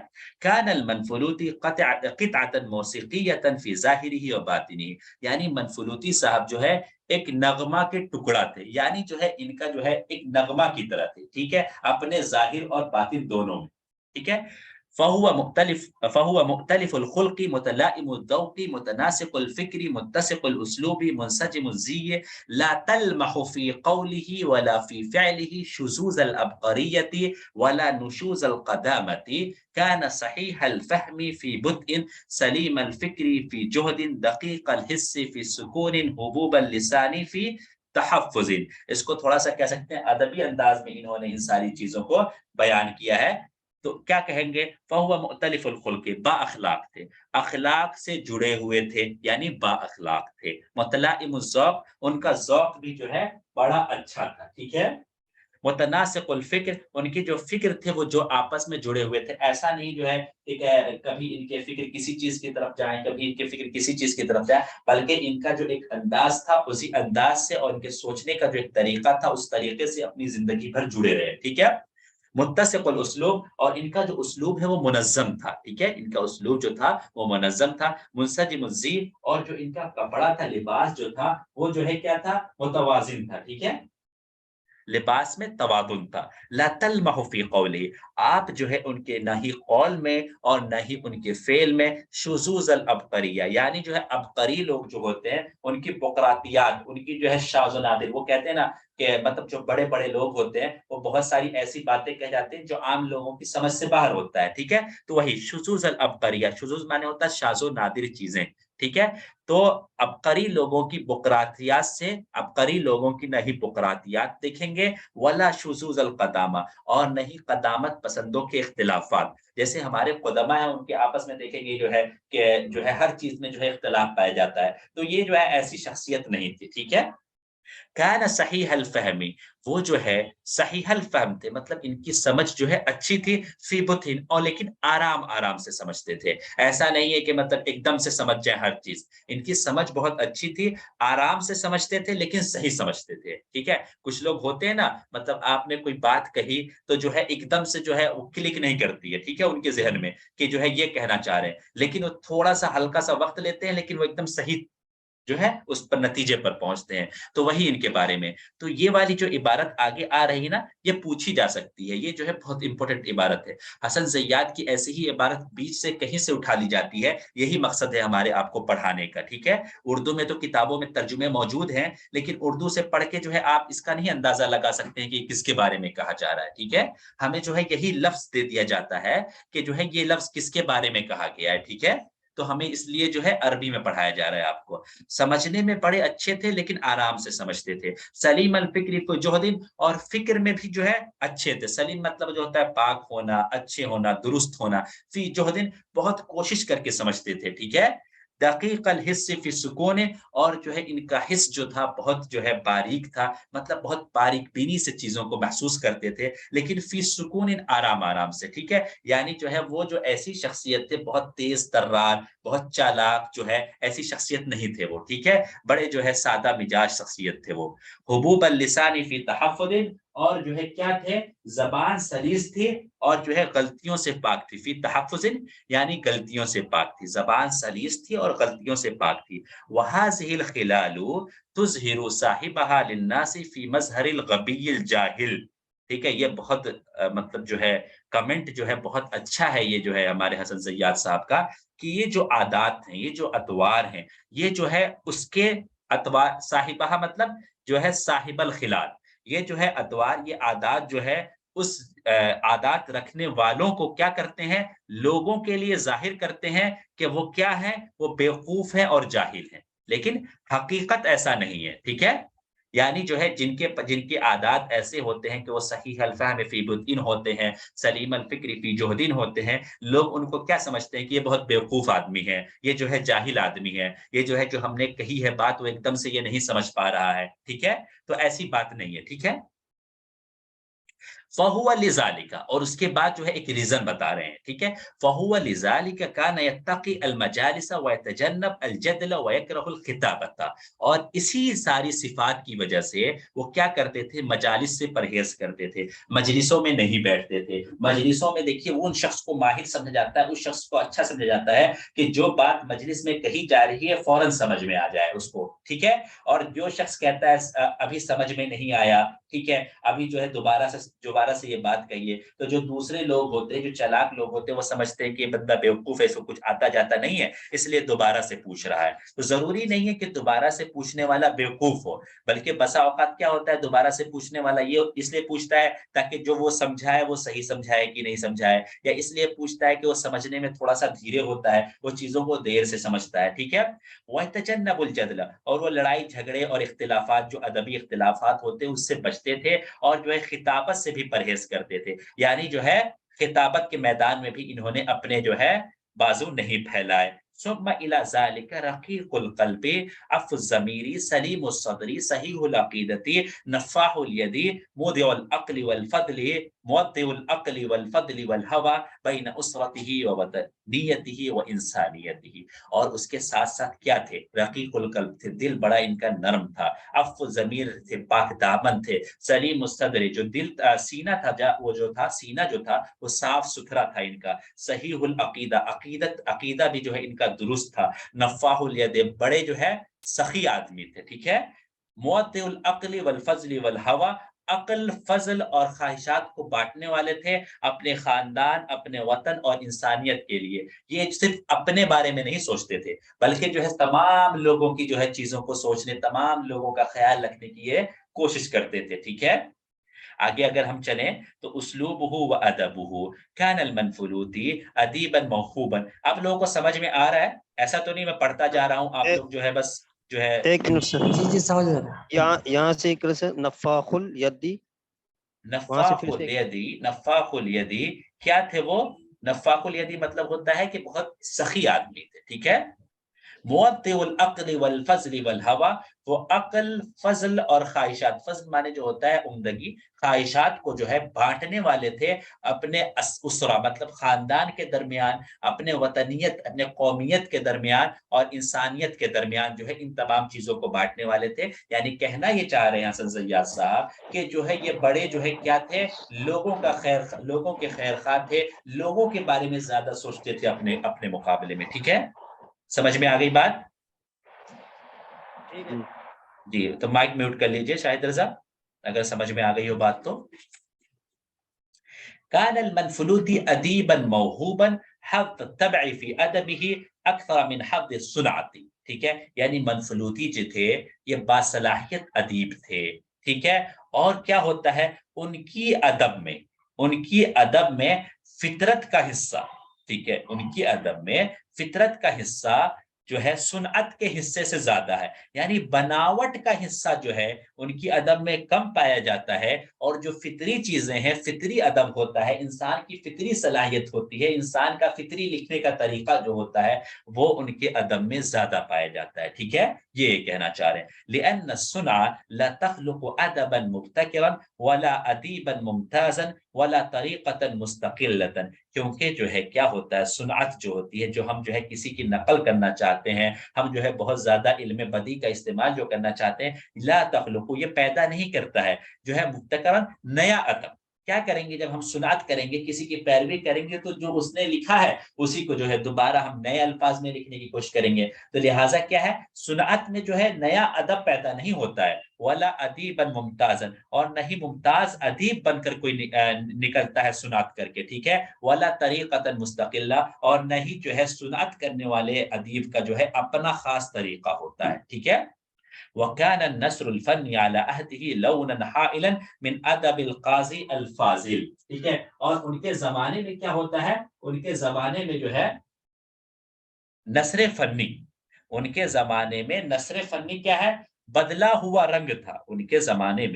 کان المنفلوطی قطعۃ موسیقیۃ فی ظاہرہ و باطنہ، یعنی منفلوطی صاحب جو ہے ایک نغمہ کے ٹکڑا تھے، یعنی جو ہے ان کا جو ہے ایک نغمہ کی طرح تھے، ٹھیک ہے، اپنے ظاہر اور باطن دونوں میں، ٹھیک ہے، فهو مختلف الخلق متلائم الذوق متناسق الفكر متسق الاسلوب منسجم الزي لا تلمح في قوله ولا في فعله شذوذ العبقرية ولا نشوز القدامة كان صحيح الفهم في بطء سليم الفكر في جهد دقيق الحس في سکون حبوب اللسان في تحفظ. اس کو تھوڑا سا کہہ سکتے ہیں ادبی انداز میں انہوں نے ان ساری چیزوں کو بیان کیا ہے. تو کیا کہیں گے؟ فہو مختلف الخلق، با اخلاق تھے، اخلاق سے جڑے ہوئے تھے یعنی با اخلاق تھے. متلائم الذوق، ان کا ذوق بھی جو ہے بڑا اچھا تھا. ٹھیک ہے. متناسق الفکر، ان کی جو فکر تھے وہ جو آپس میں جڑے ہوئے تھے. ایسا نہیں جو ہے کہ کبھی ان کے فکر کسی چیز کی طرف جائیں، کبھی ان کے فکر کسی چیز کی طرف جائیں، بلکہ ان کا جو ایک انداز تھا اسی انداز سے اور ان کے سوچنے کا جو ایک طریقہ تھا اس طریقے سے اپنی زندگی بھر جڑے رہے. ٹھیک ہے. متسق الاسلوب، اور ان کا جو اسلوب ہے وہ منظم تھا. ٹھیک ہے. ان کا اسلوب جو تھا وہ منظم تھا. منسجم الزی، اور جو ان کا کپڑا تھا، لباس جو تھا وہ جو ہے کیا تھا؟ متوازن تھا. ٹھیک ہے. لباس میں توازن تھا. لا تلمح فی قولی، آپ جو ہے ان کے نہ ہی قول میں اور نہ ہی ان کے فعل میں شذوذ العبقریہ، یعنی جو ہے عبقری لوگ جو ہوتے ہیں ان کی بقراتیات، ان کی جو ہے شاذ و نادر، وہ کہتے ہیں نا کہ مطلب جو بڑے بڑے لوگ ہوتے ہیں وہ بہت ساری ایسی باتیں کہہ جاتے ہیں جو عام لوگوں کی سمجھ سے باہر ہوتا ہے. ٹھیک ہے. تو وہی شذوذ العبقریہ، شذوذ معنی ہوتا ہے شاذ و نادر چیزیں. ٹھیک ہے. تو عبقری لوگوں کی بقراتیات سے عبقری لوگوں کی نہ ہی بقراتیات دیکھیں گے، ولا شذوذ القدامہ، اور نہیں قدامت پسندوں کے اختلافات. جیسے ہمارے قدما ہیں ان کے آپس میں دیکھیں گے جو ہے کہ جو ہے ہر چیز میں جو ہے اختلاف پایا جاتا ہے. تو یہ جو ہے ایسی شخصیت نہیں تھی. ٹھیک ہے. کان صحیح الفہمی، وہ جو ہے صحیح الفہم تھے، مطلب ان کی سمجھ جو ہے اچھی تھی. فی بطن، اور لیکن آرام آرام سے سمجھتے تھے. ایسا نہیں ہے کہ مطلب ایک دم سے سمجھ جائے ہر چیز. ان کی سمجھ بہت اچھی تھی، آرام سے سمجھتے تھے لیکن صحیح سمجھتے تھے. ٹھیک ہے. کچھ لوگ ہوتے ہیں نا، مطلب آپ نے کوئی بات کہی تو جو ہے ایک دم سے جو ہے وہ کلک نہیں کرتی ہے. ٹھیک ہے. ان کے ذہن میں کہ جو ہے یہ کہنا چاہ رہے ہیں، لیکن وہ تھوڑا سا ہلکا سا وقت لیتے ہیں لیکن وہ ایک دم صحیح جو ہے اس پر نتیجے پر پہنچتے ہیں. تو وہی ان کے بارے میں. تو یہ والی جو عبارت آگے آ رہی نا، یہ پوچھی جا سکتی ہے. یہ جو ہے بہت امپورٹنٹ عبارت ہے. حسن زیاد کی ایسی ہی عبارت بیچ سے کہیں سے اٹھا لی جاتی ہے. یہی مقصد ہے ہمارے آپ کو پڑھانے کا. ٹھیک ہے. اردو میں تو کتابوں میں ترجمے موجود ہیں، لیکن اردو سے پڑھ کے جو ہے آپ اس کا نہیں اندازہ لگا سکتے ہیں کہ کس کے بارے میں کہا جا رہا ہے. ٹھیک ہے. ہمیں جو ہے یہی لفظ دے دیا جاتا ہے کہ جو ہے یہ لفظ کس کے بارے میں کہا گیا ہے. ٹھیک ہے. تو ہمیں اس لیے جو ہے عربی میں پڑھایا جا رہا ہے آپ کو. سمجھنے میں بڑے اچھے تھے لیکن آرام سے سمجھتے تھے. سلیم الفکری کو جوہدین، اور فکر میں بھی جو ہے اچھے تھے. سلیم مطلب جو ہوتا ہے پاک ہونا، اچھے ہونا، درست ہونا. فی جوہدین، بہت کوشش کر کے سمجھتے تھے. ٹھیک ہے. دقیق الحس فی سکون، اور جو ہے ان کا حس جو تھا بہت جو ہے باریک تھا، مطلب بہت باریک بینی سے چیزوں کو محسوس کرتے تھے، لیکن فی سکون، آرام آرام سے. ٹھیک ہے. یعنی جو ہے وہ جو ایسی شخصیت تھے بہت تیز ترار، بہت چالاک جو ہے ایسی شخصیت نہیں تھے وہ. ٹھیک ہے. بڑے جو ہے سادہ مزاج شخصیت تھے وہ. حبوب اللسان فی تحفظ، اور جو ہے کیا تھے؟ زبان سلیس تھی اور جو ہے غلطیوں سے پاک تھی. فی تحفظ یعنی غلطیوں سے پاک تھی. زبان سلیس تھی اور غلطیوں سے پاک تھی. وہذہ الخلال تظہر صاحبہا للناس فی مظہر الغبی الجاہل. ٹھیک ہے. یہ بہت مطلب جو ہے کمنٹ جو ہے بہت اچھا ہے یہ جو ہے ہمارے حسن زیاد صاحب کا، کہ یہ جو عادات ہیں، یہ جو اطوار ہیں، یہ جو ہے اس کے اطوار صاحبہ مطلب جو ہے صاحب الخلال، یہ جو ہے اطوار، یہ عادات جو ہے اس عادات رکھنے والوں کو کیا کرتے ہیں؟ لوگوں کے لیے ظاہر کرتے ہیں کہ وہ کیا ہے؟ وہ بیوقوف ہے اور جاہل ہے. لیکن حقیقت ایسا نہیں ہے. ٹھیک ہے. یعنی جو ہے جن کے عادات ایسے ہوتے ہیں کہ وہ صحیح الفہم فی بدء ہوتے ہیں، سلیم الفکر فی جہدین ہوتے ہیں، لوگ ان کو کیا سمجھتے ہیں کہ یہ بہت بیوقوف آدمی ہے، یہ جو ہے جاہل آدمی ہے، یہ جو ہے جو ہم نے کہی ہے بات وہ ایک دم سے یہ نہیں سمجھ پا رہا ہے. ٹھیک ہے. تو ایسی بات نہیں ہے. ٹھیک ہے. فہو لذالک، اور اس کے بعد جو ہے ایک ریزن بتا رہے ہیں. ٹھیک ہے. فہو لذالک کان یتقی المجالس ویتجنب الجدل ویکرہ الخطابۃ، اور اسی ساری صفات کی وجہ سے وہ کیا کرتے تھے؟ مجالس سے پرہیز کرتے تھے، مجلسوں میں نہیں بیٹھتے تھے. مجلسوں میں دیکھیے وہ ان شخص کو ماہر سمجھا جاتا ہے، اس شخص کو اچھا سمجھا جاتا ہے کہ جو بات مجلس میں کہی جا رہی ہے فوراً سمجھ میں آ جائے اس کو. ٹھیک ہے. اور جو شخص کہتا ہے ابھی سمجھ میں نہیں آیا، ٹھیک ہے، ابھی جو ہے دوبارہ دوبارہ سے یہ بات کہیے، تو جو دوسرے لوگ ہوتے ہیں، جو چلاک لوگ ہوتے ہیں، وہ سمجھتے ہیں کہ یہ بندہ بیوقوف ہے، اس کو کچھ آتا جاتا نہیں ہے، اس لیے دوبارہ سے پوچھ رہا ہے۔ تو ضروری نہیں ہے کہ دوبارہ سے پوچھنے والا بیوقوف ہو، بلکہ بسا اوقات کیا ہوتا ہے، دوبارہ سے پوچھنے والا یہ اس لیے پوچھتا ہے تاکہ جو وہ سمجھائے وہ صحیح سمجھائے کہ نہیں سمجھائے، یا اس لیے پوچھتا ہے کہ وہ سمجھنے میں تھوڑا سا دھیرے ہوتا ہے، وہ چیزوں کو دیر سے سمجھتا ہے، ٹھیک ہے۔ وَيَتَجَنَّبُ الْجَدْلَ، اور وہ لڑائی جھگڑے اور اختلافات، جو ادبی اختلافات ہوتے ہیں اس سے بچتے تھے، اور جو ہے خطابت سے بھی پرہیز کرتے تھے، یعنی جو ہے خطابت کے میدان میں بھی انہوں نے اپنے جو ہے بازو نہیں پھیلائے۔ ثم الى ذلك رقیق القلب عف الضمیر سلیم الصدر صحیح العقیدت نفاح الید مودع العقل والفضل مودع العقل والفضل والهوى بین اسرته ووطنیته وانسانیته، اور اس کے ساتھ ساتھ کیا تھے؟ رقیق القلب تھے، دل بڑا ان کا نرم تھا، عف الضمیر تھے، پاک دامن تھے، سلیم الصدر جو دل سینہ تھا، وہ جو تھا سینہ جو تھا وہ صاف ستھرا تھا ان کا، صحیح العقیدہ عقیدہ بھی جو ہے ان کا درست تھا، نفاح الید بڑے جو ہے سخی آدمی تھے، ٹھیک ہے۔ موطئ العقل والفضل والہوى، عقل، فضل اور خواہشات کو بانٹنے والے تھے، اپنے خاندان، اپنے وطن اور انسانیت کے لیے۔ یہ صرف اپنے بارے میں نہیں سوچتے تھے، بلکہ جو ہے تمام لوگوں کی جو ہے چیزوں کو سوچنے، تمام لوگوں کا خیال رکھنے کی یہ کوشش کرتے تھے، ٹھیک ہے۔ آگے اگر ہم چلیں تو اسلوبہ و ادبہ کان المنفلوطی ادیبا موہوبا، اب لوگوں کو سمجھ میں آ رہا ہے؟ ایسا تو نہیں میں پڑھتا جا رہا ہوں، آپ لوگ جو ہے بس جو ہے ایک منٹ سے جی سمجھ رہا ہوں۔ یہاں سے ایک طرح سے نفاخ الیدی، وہاں سے نفاخ پھر سے الیدی، نفاخ الیدی کیا تھے وہ؟ نفاخ الیدی مطلب ہوتا ہے کہ بہت سخی آدمی تھے، ٹھیک ہے۔ موطئ العقل والفضل والہوى، وہ عقل، فضل اور خواہشات، فضل معنی جو ہوتا ہے عمدگی، خواہشات کو جو ہے بانٹنے والے تھے اپنے اسرہ مطلب خاندان کے درمیان، اپنے وطنیت، اپنے قومیت کے درمیان اور انسانیت کے درمیان، جو ہے ان تمام چیزوں کو بانٹنے والے تھے۔ یعنی کہنا یہ چاہ رہے ہیں حسن زیاد صاحب کہ جو ہے یہ بڑے جو ہے کیا تھے؟ لوگوں کے خیر خواہ تھے، لوگوں کے بارے میں زیادہ سوچتے تھے اپنے مقابلے میں، ٹھیک ہے۔ سمجھ میں آ گئی بات؟ جی تو مائک میوٹ کر لیجئے شاہد رضا اگر سمجھ میں آ گئی ہو بات تو۔ کان المنفلوطی ادیبا موہوبا حفظ الطبع فی ادبہ اکثر من حفظ الصنعت، ٹھیک ہے۔ یعنی منفلوطی جو تھے یہ باصلاحیت ادیب تھے، ٹھیک ہے، اور کیا ہوتا ہے ان کی ادب میں فطرت کا حصہ، ٹھیک ہے، ان کی ادب میں فطرت کا حصہ جو ہے صنعت کے حصے سے زیادہ ہے، یعنی بناوٹ کا حصہ جو ہے ان کی ادب میں کم پایا جاتا ہے، اور جو فطری چیزیں ہیں، فطری ادب ہوتا ہے، انسان کی فطری صلاحیت ہوتی ہے، انسان کا فطری لکھنے کا طریقہ جو ہوتا ہے وہ ان کے ادب میں زیادہ پایا جاتا ہے، ٹھیک ہے۔ یہ کہنا چاہ رہے ہیں لأن الصنع لا تخلق ادبا مبتکرا ولا ادیبا ممتازا ولا طریقتا مستقلتا، کیونکہ جو ہے کیا ہوتا ہے صنعت جو ہوتی ہے، جو ہم جو ہے کسی کی نقل کرنا چاہتے ہیں، ہم جو ہے بہت زیادہ علم بدیع کا استعمال جو کرنا چاہتے ہیں، لا تخلق یہ پیدا نہیں کرتا ہے جو ہے مبتکرا نیا ادب۔ کیا کریں گے جب ہم صنعت کریں گے، کسی کی پیروی کریں گے، تو جو اس نے لکھا ہے اسی کو جو ہے دوبارہ ہم نئے الفاظ میں لکھنے کی کوشش کریں گے، تو لہٰذا کیا ہے صنعت میں جو ہے نیا ادب پیدا نہیں ہوتا ہے، ولا ادیبا ممتازا، اور نہیں ممتاز ادیب بن کر کوئی نکلتا ہے صنعت کر کے، ٹھیک ہے، ولا طریقتا مستقلہ، اور نہیں جو ہے صنعت کرنے والے ادیب کا جو ہے اپنا خاص طریقہ ہوتا ہے، ٹھیک ہے۔ وَكَانَ النَّثْرُ الْفَنِّ عَلَى عَهْدِهِ لَوْنًا حَائِلًا مِنْ أَدَبِ الْقَاضِي الْفَاضِلِ، ٹھیک ہے، اور ان کے زمانے میں کیا ہوتا ہے، ان کے زمانے میں جو ہے نثر فنی، ان کے زمانے میں نثر فنی کیا ہے؟ بدلا ہوا رنگ تھا ان کے زمانے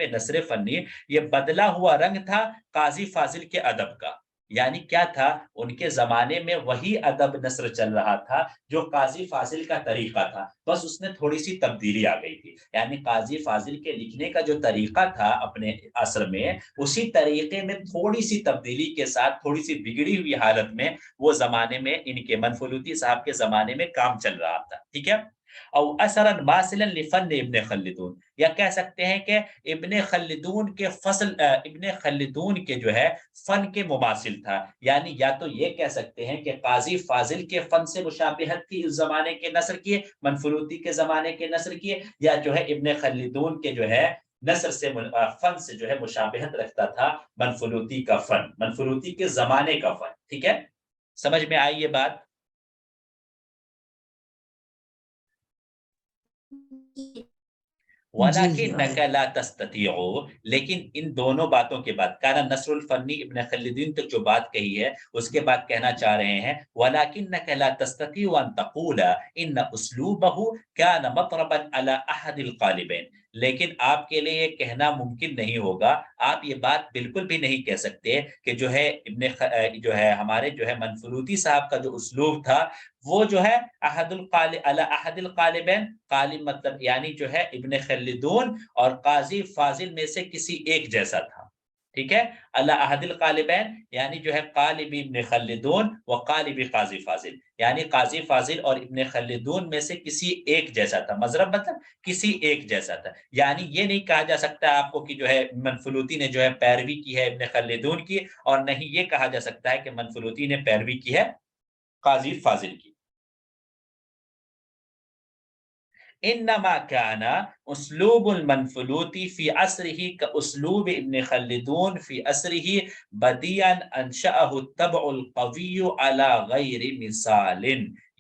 میں نثر فنی یہ بدلا ہوا رنگ تھا قاضی فاضل کے ادب کا۔ یعنی کیا تھا ان کے زمانے میں وہی ادب نثر چل رہا تھا جو قاضی فاضل کا طریقہ تھا، بس اس میں تھوڑی سی تبدیلی آ گئی تھی، یعنی قاضی فاضل کے لکھنے کا جو طریقہ تھا اپنے عصر میں، اسی طریقے میں تھوڑی سی تبدیلی کے ساتھ، تھوڑی سی بگڑی ہوئی حالت میں وہ زمانے میں ان کے منفلوطی صاحب کے زمانے میں کام چل رہا تھا، ٹھیک ہے۔ او اثرا ماثلا لفن ابن خلدون، یا کہہ سکتے ہیں کہ ابن خلدون کے جو ہے فن کے مماثل تھا، یعنی یا تو یہ کہہ سکتے ہیں کہ قاضی فاضل کے فن سے مشابہت تھی اس زمانے کے نثر کی، منفلوطی کے زمانے کے نثر کی، یا جو ہے ابن خلدون کے جو ہے نثر سے فن سے جو ہے مشابہت رکھتا تھا منفلوطی کا فن، منفلوطی کے زمانے کا فن. ٹھیک ہے، سمجھ میں آئی یہ بات؟ وَلَكِنَّكَ لَا تَسْتَطِيعُ، لیکن ان دونوں باتوں کے بعد کانا نصر الفنی ابن خلدون تک جو بات کہی ہے اس کے بعد کہنا چاہ رہے ہیں وَلَكِنَّكَ لَا تَسْتَطِيعُ أَن تَقُولَ إِنَّ أُسْلُوبَهُ كَانَ مَطْرَبًا عَلَى أَحَدِ الْقَالِبَيْنِ، لیکن آپ کے لیے یہ کہنا ممکن نہیں ہوگا، آپ یہ بات بالکل بھی نہیں کہہ سکتے کہ جو ہے جو ہے ہمارے جو ہے منفلوطی صاحب کا جو اسلوب تھا وہ جو ہے احد القالبین، قالب مطلب یعنی جو ہے ابن خلدون اور قاضی فاضل میں سے کسی ایک جیسا تھا. ٹھیک ہے، اللہ احد القالبین یعنی جو ہے قالب ابن خلدون و قالب قاضی فاضل، یعنی قاضی فاضل اور ابن خلدون میں سے کسی ایک جیسا تھا. مضرب مطلب کسی ایک جیسا تھا، یعنی یہ نہیں کہا جا سکتا آپ کو کہ جو ہے منفلوطی نے جو ہے پیروی کی ہے ابن خلدون کی، اور نہیں یہ کہا جا سکتا ہے کہ منفلوطی نے پیروی کی ہے قاضی فاضل کی. انما كان اسلوب المنفلوطی فی عصره كاسلوب ابن خلدون فی عصره بدیعا انشأه الطبع القوی على غیر مثال.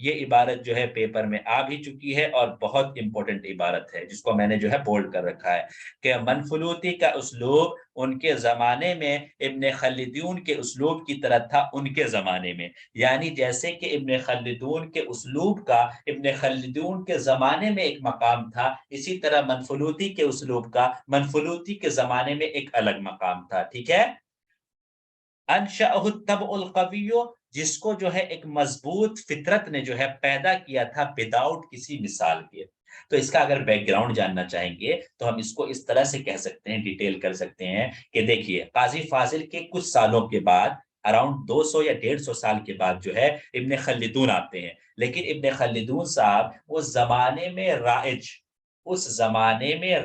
یہ عبارت جو ہے پیپر میں آ بھی چکی ہے اور بہت امپورٹنٹ عبارت ہے جس کو میں نے جو ہے بولڈ کر رکھا ہے کہ منفلوطی کا اسلوب ان کے زمانے میں ابن خلدون کے اسلوب کی طرح تھا ان کے زمانے میں، یعنی جیسے کہ ابن خلدون کے اسلوب کا ابن خلدون کے زمانے میں ایک مقام تھا، اسی طرح منفلوطی کے اسلوب کا منفلوطی کے زمانے میں ایک الگ مقام تھا. ٹھیک ہے، انشأہ الطبع القوی، جس کو جو ہے ایک مضبوط فطرت نے جو ہے پیدا کیا تھا وداؤٹ کسی مثال کے. تو اس کا اگر بیک گراؤنڈ جاننا چاہیں گے تو ہم اس کو اس طرح سے کہہ سکتے ہیں، ڈیٹیل کر سکتے ہیں کہ دیکھیے قاضی فاضل کے کچھ سالوں کے بعد اراؤنڈ 200 یا 150 سال کے بعد جو ہے ابن خلدون آتے ہیں، لیکن ابن خلدون صاحب اس زمانے میں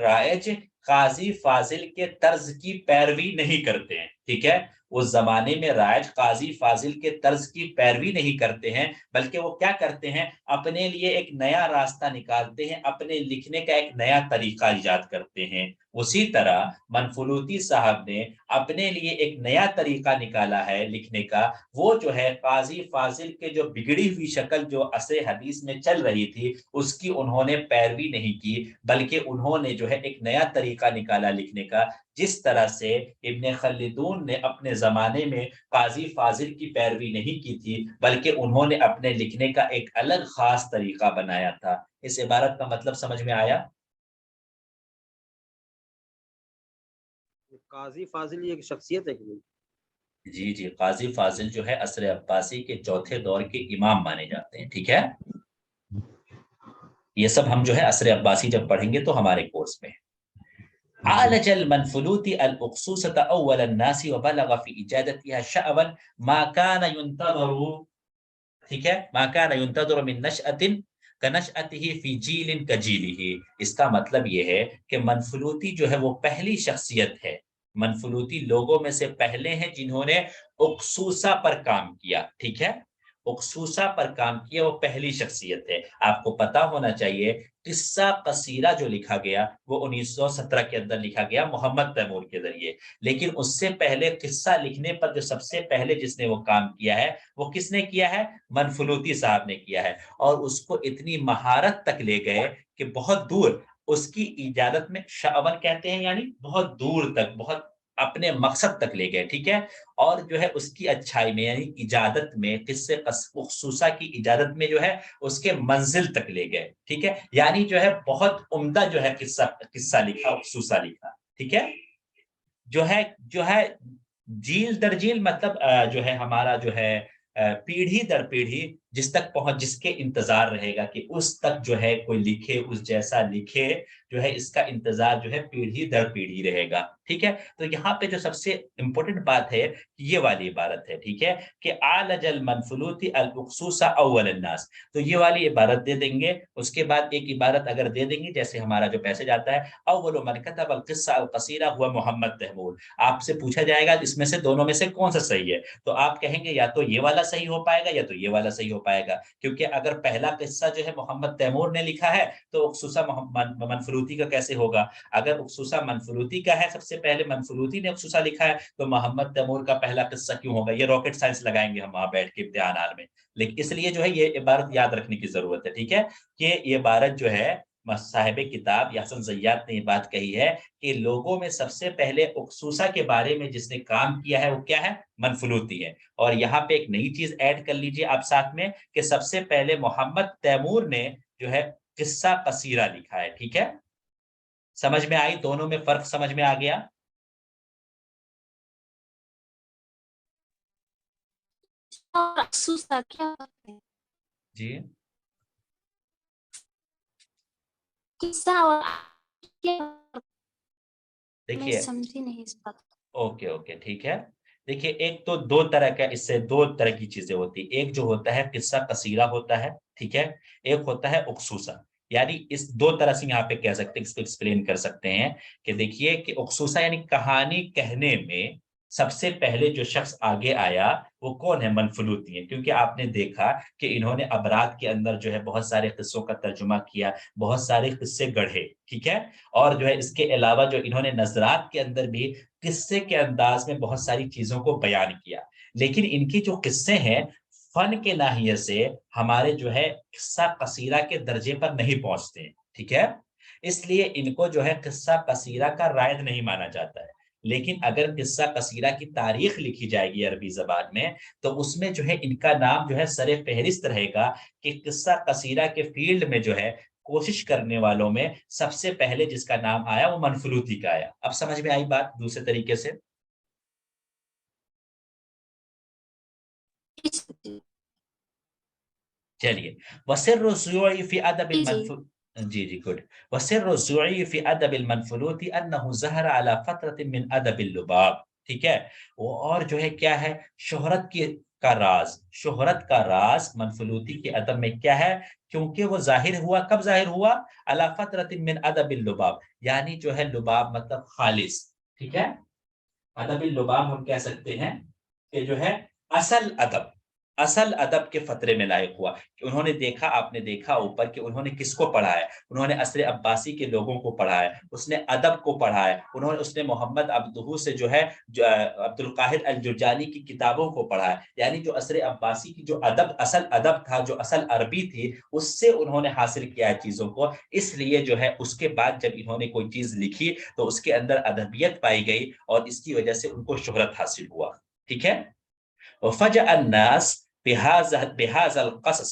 رائج قاضی فاضل کے طرز کی پیروی نہیں کرتے ہیں. ٹھیک ہے، اس زمانے میں رائج قاضی فاضل کے طرز کی پیروی نہیں کرتے ہیں، بلکہ وہ کیا کرتے ہیں، اپنے لیے ایک نیا راستہ نکالتے ہیں، اپنے لکھنے کا ایک نیا طریقہ ایجاد کرتے ہیں. اسی طرح منفلوطی صاحب نے اپنے لیے ایک نیا طریقہ نکالا ہے لکھنے کا، وہ جو ہے قاضی فاضل کے جو بگڑی ہوئی شکل جو عصر حدیث میں چل رہی تھی اس کی انہوں نے پیروی نہیں کی، بلکہ انہوں نے جو ہے ایک نیا طریقہ نکالا لکھنے کا. جس طرح سے ابن خلدون نے اپنے زمانے میں قاضی فاضل کی پیروی نہیں کی تھی، بلکہ انہوں نے اپنے لکھنے کا ایک الگ خاص طریقہ بنایا تھا. اس عبارت کا مطلب سمجھ میں آیا؟ قاضی فاضل یہ ایک شخصیت ہے کہ نہیں؟ جی جی، قاضی فاضل جو ہے عصر عباسی کے چوتھے دور کے امام مانے جاتے ہیں. ٹھیک ہے، یہ سب ہم جو ہے عصر عباسی جب پڑھیں گے تو ہمارے کورس میں. عالج المنفلوطی الاقصوصة اول الناس وبلغ في اجادتها شعبا ما كان ينتظر، ٹھیک ہے، ما كان ينتظر من نشأة كنشأته في جيل كجيله. اس کا مطلب یہ ہے کہ منفلوطی جو ہے وہ پہلی شخصیت ہے، منفلوطی لوگوں میں سے پہلے ہیں جنہوں نے اقصوصہ پر کام کیا. ٹھیک ہے، اقصوصہ پر کام کیا، وہ پہلی شخصیت ہے. آپ کو پتا ہونا چاہیے قصہ قصیرہ جو لکھا گیا وہ 1917 کے اندر لکھا گیا محمد تیمور کے ذریعے، لیکن اس سے پہلے قصہ لکھنے پر جو سب سے پہلے جس نے وہ کام کیا ہے وہ کس نے کیا ہے؟ منفلوطی صاحب نے کیا ہے. اور اس کو اتنی مہارت تک لے گئے کہ بہت دور اس کی ایجادت میں، شعبن کہتے ہیں یعنی بہت دور تک، بہت اپنے مقصد تک لے گئے. ٹھیک ہے، اور جو ہے اس کی اچھائی میں یعنی ایجادت میں، قصے خصوصا کی ایجادت میں جو ہے اس کے منزل تک لے گئے. ٹھیک ہے، یعنی جو ہے بہت عمدہ جو ہے قصہ لکھا، خصوصا لکھا. ٹھیک ہے، جو ہے جیل در جیل مطلب جو ہے ہمارا جو ہے پیڑھی در پیڑھی جس تک پہنچ، جس کے انتظار رہے گا کہ اس تک جو ہے کوئی لکھے، اس جیسا لکھے، جو ہے اس کا انتظار جو ہے پیڑھی در پیڑھی رہے گا. ٹھیک ہے، تو یہاں پہ جو سب سے امپورٹنٹ بات ہے یہ والی عبارت ہے. ٹھیک ہے، کہ عالج المنفلوطی الاقصوصة اول الناس، تو یہ والی عبارت دے دیں گے. اس کے بعد ایک عبارت اگر دے دیں گے جیسے ہمارا جو پیسج آتا ہے اول من كتب القصة القصيرة هو محمد تیمور، آپ سے پوچھا جائے گا اس میں سے دونوں میں سے کون سا صحیح ہے، تو آپ کہیں گے یا تو یہ والا صحیح ہو پائے گا یا تو یہ والا صحیح ہو پائے گا، کیونکہ اگر پہلا قصہ جو ہے محمد تیمور نے لکھا ہے تو اقصوصہ منفلوطی کا کیسے ہوگا؟ اگر اقصوصہ منفلوطی کا ہے، سب سے پہلے منفلوطی نے اقصوصہ لکھا ہے، تو محمد تیمور کا پہلا قصہ کیوں ہوگا؟ یہ راکٹ سائنس لگائیں گے ہم وہاں بیٹھ کے امتحان حال میں، لیکن اس لیے جو ہے یہ عبارت یاد رکھنے کی ضرورت ہے، ٹھیک ہے؟ کہ یہ عبارت جو ہے صاحب کتاب یا حسن زیات نے یہ بات کہی ہے کہ لوگوں میں سب سے پہلے اقصوصہ کے بارے میں جس نے کام کیا ہے وہ کیا ہے؟ منفلوطی ہے۔ اور یہاں پہ ایک نئی چیز ایڈ کر لیجئے آپ ساتھ میں، کہ سب سے پہلے محمد تیمور نے جو ہے قصہ قصیرہ لکھا ہے، ٹھیک ہے؟ سمجھ میں آئی؟ دونوں میں فرق سمجھ میں آ گیا؟ اور افسوسا کیا ہوتا ہے؟ جی قصہ اور کیا؟ میں دیکھیے، سمجھی نہیں اس بات کو۔ اوکے اوکے ٹھیک ہے۔ دیکھیے ایک تو دو طرح کا، اس سے دو طرح کی چیزیں ہوتی، ایک جو ہوتا ہے قصہ قصیرہ ہوتا ہے، ٹھیک ہے، ایک ہوتا ہے اقصوصہ۔ یعنی اس دو طرح سے یہاں پہ کہہ سکتے ہیں، اس کو ایکسپلین کر سکتے ہیں کہ دیکھیے کہ اقصوصہ یعنی کہانی کہنے میں سب سے پہلے جو شخص آگے آیا وہ کون ہے؟ منفلوطی ہے، کیونکہ آپ نے دیکھا کہ انہوں نے ابرات کے اندر جو ہے بہت سارے قصوں کا ترجمہ کیا، بہت سارے قصے گڑھے، ٹھیک ہے، اور جو ہے اس کے علاوہ جو انہوں نے نظرات کے اندر بھی قصے کے انداز میں بہت ساری چیزوں کو بیان کیا، لیکن ان کی جو قصے ہیں فن کے ناحیے سے ہمارے جو ہے قصہ قصیرہ کے درجے پر نہیں پہنچتے ہیں، ٹھیک ہے؟ اس لیے ان کو جو ہے قصہ قصیرہ کا رائد نہیں مانا جاتا ہے۔ لیکن اگر قصہ قصیرہ کی تاریخ لکھی جائے گی عربی زبان میں تو اس میں جو ہے ان کا نام جو ہے سر فہرست رہے گا، کہ قصہ قصیرہ کے فیلڈ میں جو ہے کوشش کرنے والوں میں سب سے پہلے جس کا نام آیا وہ منفلوطی کا آیا۔ اب سمجھ میں آئی بات دوسرے طریقے سے؟ چلیے، وسر الزوعی فی ادب المنفلوط، جی جی گڈ، وسر الزوعی فی ادب المنفلوط انه ظهر على فترة من ادب اللباب، ٹھیک ہے؟ اور جو ہے کیا ہے شہرت کی کا راز، شہرت کا راز منفلوطی کے ادب میں کیا ہے؟ کیونکہ وہ ظاہر ہوا، کب ظاہر ہوا؟ على فترة من ادب اللباب، یعنی جو ہے لباب مطلب خالص، ٹھیک ہے؟ ادب اللباب ہم کہہ سکتے ہیں کہ جو ہے اصل ادب، اصل ادب کے فترے میں لائق ہوا، کہ انہوں نے دیکھا، آپ نے دیکھا اوپر کہ انہوں نے کس کو پڑھا ہے؟ انہوں نے عصر عباسی کے لوگوں کو پڑھا ہے، اس نے ادب کو پڑھا ہے، اس نے محمد عبدہ سے جو ہے عبد القاہر الجرجانی کی کتابوں کو پڑھا ہے، یعنی جو عصر عباسی کی جو ادب، اصل ادب تھا، جو اصل عربی تھی، اس سے انہوں نے حاصل کیا ہے چیزوں کو۔ اس لیے جو ہے اس کے بعد جب انہوں نے کوئی چیز لکھی تو اس کے اندر ادبیت پائی گئی اور اس کی وجہ سے ان کو شہرت حاصل ہوا، ٹھیک ہے؟ وفجأ الناس بهذا القصص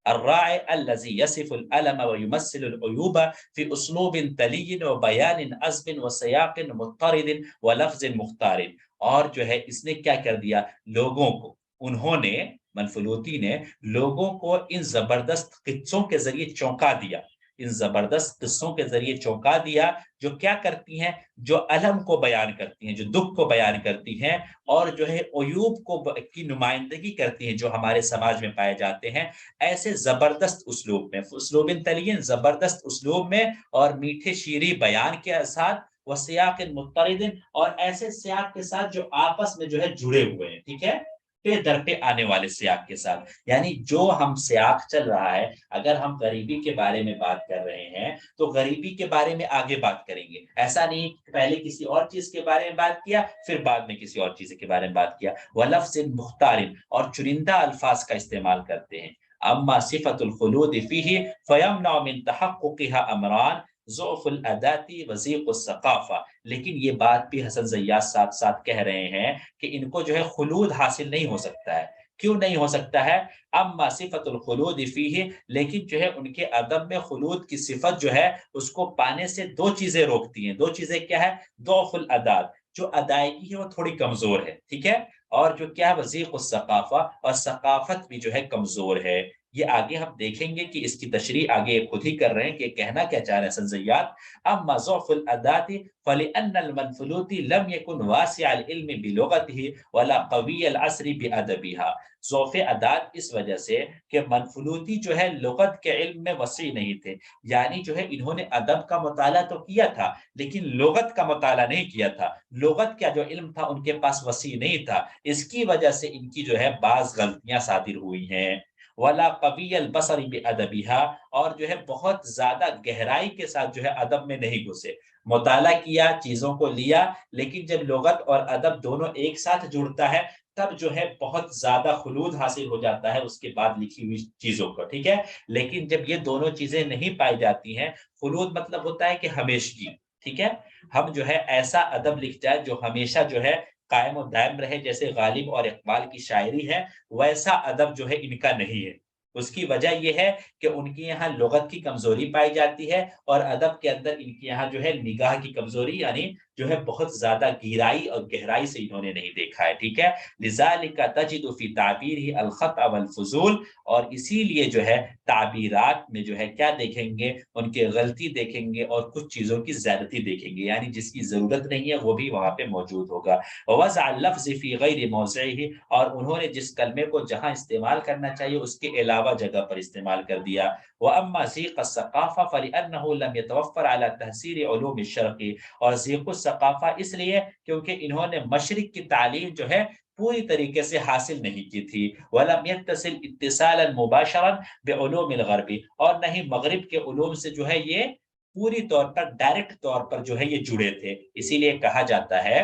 الراعي الذي يصف الألم ويمثل العيوب في أسلوب تلي وبيان عذب وسياق مضطرد ولفظ مختار۔ اور جو ہے اس نے کیا کر دیا؟ لوگوں کو، انہوں نے، منفلوطی نے لوگوں کو ان زبردست قصوں کے ذریعے چونکا دیا، ان زبردست قصوں کے ذریعے چونکا دیا جو کیا کرتی ہیں؟ جو الم کو بیان کرتی ہیں، جو دکھ کو بیان کرتی ہیں، اور جو ہے عیوب کو کی نمائندگی کرتی ہیں جو ہمارے سماج میں پائے جاتے ہیں، ایسے زبردست اسلوب میں، اسلوب تلین، زبردست اسلوب میں، اور میٹھے شیریں بیان کے ساتھ، وہ سیاق مضطرد، اور ایسے سیاق کے ساتھ جو آپس میں جو ہے جڑے ہوئے ہیں، ٹھیک ہے، پہ در پہ آنے والے سیاق کے ساتھ۔ یعنی جو ہم سیاق چل رہا ہے، اگر ہم غریبی کے بارے میں بات کر رہے ہیں تو غریبی کے بارے میں آگے بات کریں گے، ایسا نہیں پہلے کسی اور چیز کے بارے میں بات کیا پھر بعد میں کسی اور چیز کے بارے میں بات کیا۔ وَلَفْظٍ مُخْتَارٍ، اور چنندہ الفاظ کا استعمال کرتے ہیں۔ اما صفت الخلود فیہ فیمنع من تحققها امران ضعف الاداتی وضیق الثقافہ۔ لیکن یہ بات بھی حسن زیات ساتھ ساتھ کہہ رہے ہیں کہ ان کو جو ہے خلود حاصل نہیں ہو سکتا ہے۔ کیوں نہیں ہو سکتا ہے؟ اما صفت الخلود فیہ، لیکن جو ہے ان کے ادب میں خلود کی صفت جو ہے اس کو پانے سے دو چیزیں روکتی ہیں۔ دو چیزیں کیا ہے؟ ضعف الادات، جو ادائیگی ہے وہ تھوڑی کمزور ہے، ٹھیک ہے، اور جو کیا؟ وضیق الثقافہ، اور ثقافت بھی جو ہے کمزور ہے۔ یہ آگے ہم دیکھیں گے کہ اس کی تشریح آگے خود ہی کر رہے ہیں کہ کہنا کیا چاہ رہے ہیں حسن زیات۔ اما ضعف الادات فلان المنفلوطی لم يكن واسع العلم بلغته ولا قوی العصر بادبها۔ ضعف ادات اس وجہ سے کہ منفلوطی جو ہے لغت کے علم میں وسیع نہیں تھے، یعنی جو ہے انہوں نے ادب کا مطالعہ تو کیا تھا لیکن لغت کا مطالعہ نہیں کیا تھا، لغت کا جو علم تھا ان کے پاس وسیع نہیں تھا، اس کی وجہ سے ان کی جو ہے بعض غلطیاں صادر ہوئی ہیں۔ ولا قوی البصر بادبها، اور جو ہے بہت زیادہ گہرائی کے ساتھ جو ہے ادب میں نہیں گھسے، مطالعہ کیا، چیزوں کو لیا، لیکن جب لغت اور ادب دونوں ایک ساتھ جڑتا ہے تب جو ہے بہت زیادہ خلود حاصل ہو جاتا ہے اس کے بعد لکھی ہوئی چیزوں کو، ٹھیک ہے۔ لیکن جب یہ دونوں چیزیں نہیں پائی جاتی ہیں، خلود مطلب ہوتا ہے کہ ہمیشگی، ٹھیک ہے، ہم جو ہے ایسا ادب لکھ جائے جو ہمیشہ جو ہے قائم و دائم رہے، جیسے غالب اور اقبال کی شاعری ہے، ویسا ادب جو ہے ان کا نہیں ہے۔ اس کی وجہ یہ ہے کہ ان کے یہاں لغت کی کمزوری پائی جاتی ہے، اور ادب کے اندر ان کے یہاں جو ہے نگاہ کی کمزوری، یعنی جو ہے بہت زیادہ گہرائی اور گہرائی سے انہوں نے نہیں دیکھا ہے، ٹھیک ہے۔ لذالک تجد فی تعبیرہ الخطأ والفضول، اور اسی لیے جو ہے تعبیرات میں جو ہے کیا دیکھیں گے، ان کے غلطی دیکھیں گے اور کچھ چیزوں کی زیادتی دیکھیں گے، یعنی جس کی ضرورت نہیں ہے وہ بھی وہاں پہ موجود ہوگا۔ وضع اللفظ فی غیر موضعہ، اور انہوں نے جس کلمے کو جہاں استعمال کرنا چاہیے اس کے علاوہ جگہ پر استعمال کر دیا۔ وَأَمَّا ذِيقَ الثَّقَافَةِ فَلِأَنَّهُ لَمْ يَتَوَفَّرْ عَلَى تَحْصِيلِ عُلُومِ الشَّرْقِ، اور ذیق الثقافہ اس لیے کیونکہ انہوں نے مشرق کی تعلیم جو ہے پوری طریقے سے حاصل نہیں کی تھی، وَلَمْ يَتَّصِلْ اتصالا مباشرا بعلوم الغرب، اور نہ ہی مغرب کے علوم سے جو ہے یہ پوری طور پر ڈائریکٹ طور پر جو ہے یہ جڑے تھے۔ اسی لیے کہا جاتا ہے،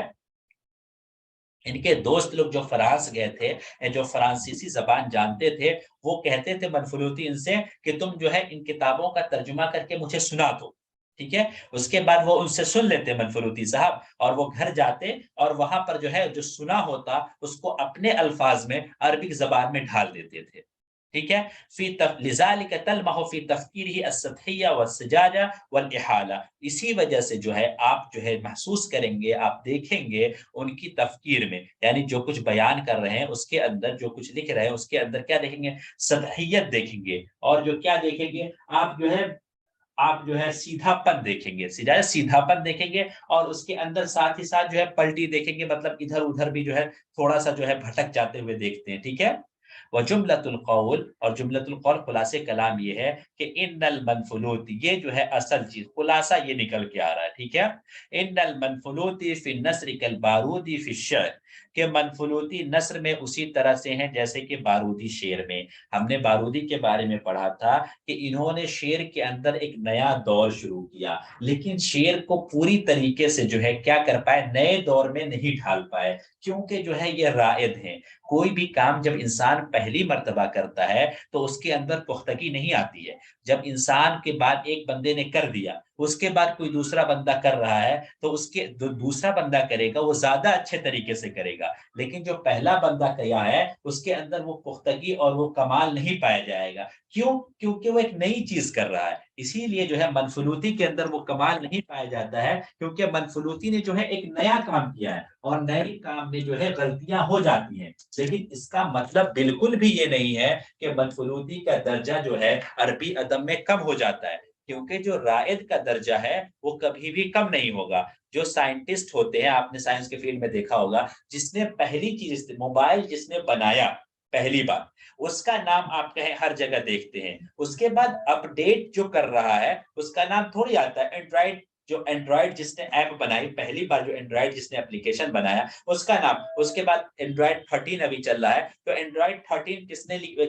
ان کے دوست لوگ جو فرانس گئے تھے، جو فرانسیسی زبان جانتے تھے، وہ کہتے تھے منفلوطی ان سے کہ تم جو ہے ان کتابوں کا ترجمہ کر کے مجھے سنا دو، ٹھیک ہے۔ اس کے بعد وہ ان سے سن لیتے منفلوطی صاحب، اور وہ گھر جاتے اور وہاں پر جو ہے جو سنا ہوتا اس کو اپنے الفاظ میں عربک زبان میں ڈھال دیتے تھے، ٹھیک ہے۔ لذالک تلمح فی تفکیرہ السطحیہ والسجاجہ والاحالہ، اسی وجہ سے جو ہے آپ جو ہے محسوس کریں گے، آپ دیکھیں گے ان کی تفکیر میں، یعنی جو کچھ بیان کر رہے ہیں اس کے اندر، جو کچھ لکھ رہے ہیں اس کے اندر کیا دیکھیں گے، سطحیت دیکھیں گے، اور جو کیا دیکھیں گے آپ جو ہے سیدھا پن دیکھیں گے، سیدھا پن دیکھیں گے، اور اس کے اندر ساتھ ہی ساتھ جو ہے پلٹی دیکھیں گے، مطلب ادھر ادھر بھی جو ہے تھوڑا سا جو ہے بھٹک جاتے ہوئے دیکھتے ہیں، ٹھیک ہے۔ وجملۃ القول، اور جملۃ القول خلاصے کلام یہ ہے کہ ان المنفلوط، یہ جو ہے اصل چیز خلاصہ یہ نکل کے آ رہا ہے، ٹھیک ہے۔ ان المنفلوط فی النثر کالبارود فی الشعر، کہ منفلوطی نثر میں اسی طرح سے ہیں جیسے کہ بارودی شعر میں۔ ہم نے بارودی کے بارے میں پڑھا تھا کہ انہوں نے شعر کے اندر ایک نیا دور شروع کیا، لیکن شعر کو پوری طریقے سے جو ہے کیا کر پائے، نئے دور میں نہیں ڈھال پائے، کیونکہ جو ہے یہ رائد ہیں۔ کوئی بھی کام جب انسان پہلی مرتبہ کرتا ہے تو اس کے اندر پختگی نہیں آتی ہے۔ جب انسان کے بعد ایک بندے نے کر دیا، اس کے بعد کوئی دوسرا بندہ کر رہا ہے تو اس کے دوسرا بندہ کرے گا وہ زیادہ اچھے طریقے سے کرے گا، لیکن جو پہلا بندہ کیا ہے اس کے اندر وہ پختگی اور وہ کمال نہیں پایا جائے گا۔ کیوں؟ کیونکہ وہ ایک نئی چیز کر رہا ہے، اسی لیے جو ہے منفلوطی کے اندر وہ کمال نہیں پایا جاتا ہے، کیونکہ منفلوطی نے جو ہے ایک نیا کام کیا ہے، اور نئے کام میں جو ہے غلطیاں ہو جاتی ہیں، لیکن اس کا مطلب بالکل بھی یہ نہیں ہے کہ منفلوطی کا درجہ جو ہے عربی ادب میں کم ہو جاتا ہے، کیونکہ جو رائد کا درجہ ہے وہ کبھی بھی کم نہیں ہوگا۔ جو سائنٹسٹ ہوتے ہیں، آپ نے سائنس کے فیلڈ میں دیکھا ہوگا، جس نے پہلی چیز موبائل جس نے بنایا پہلی بار، اس کا نام آپ کہیں ہر جگہ دیکھتے ہیں، اس کے بعد اپ ڈیٹ جو کر رہا ہے اس کا نام تھوڑی آتا ہے۔ اینڈرائڈ، جو اینڈرائڈ جس نے ایپ بنائی پہلی بار، جو اینڈرائڈ جس نے اپلیکیشن بنایا اس کا نام، اس کے بعد اینڈرائڈ 13 ابھی چل رہا ہے، تو اینڈرائڈ 13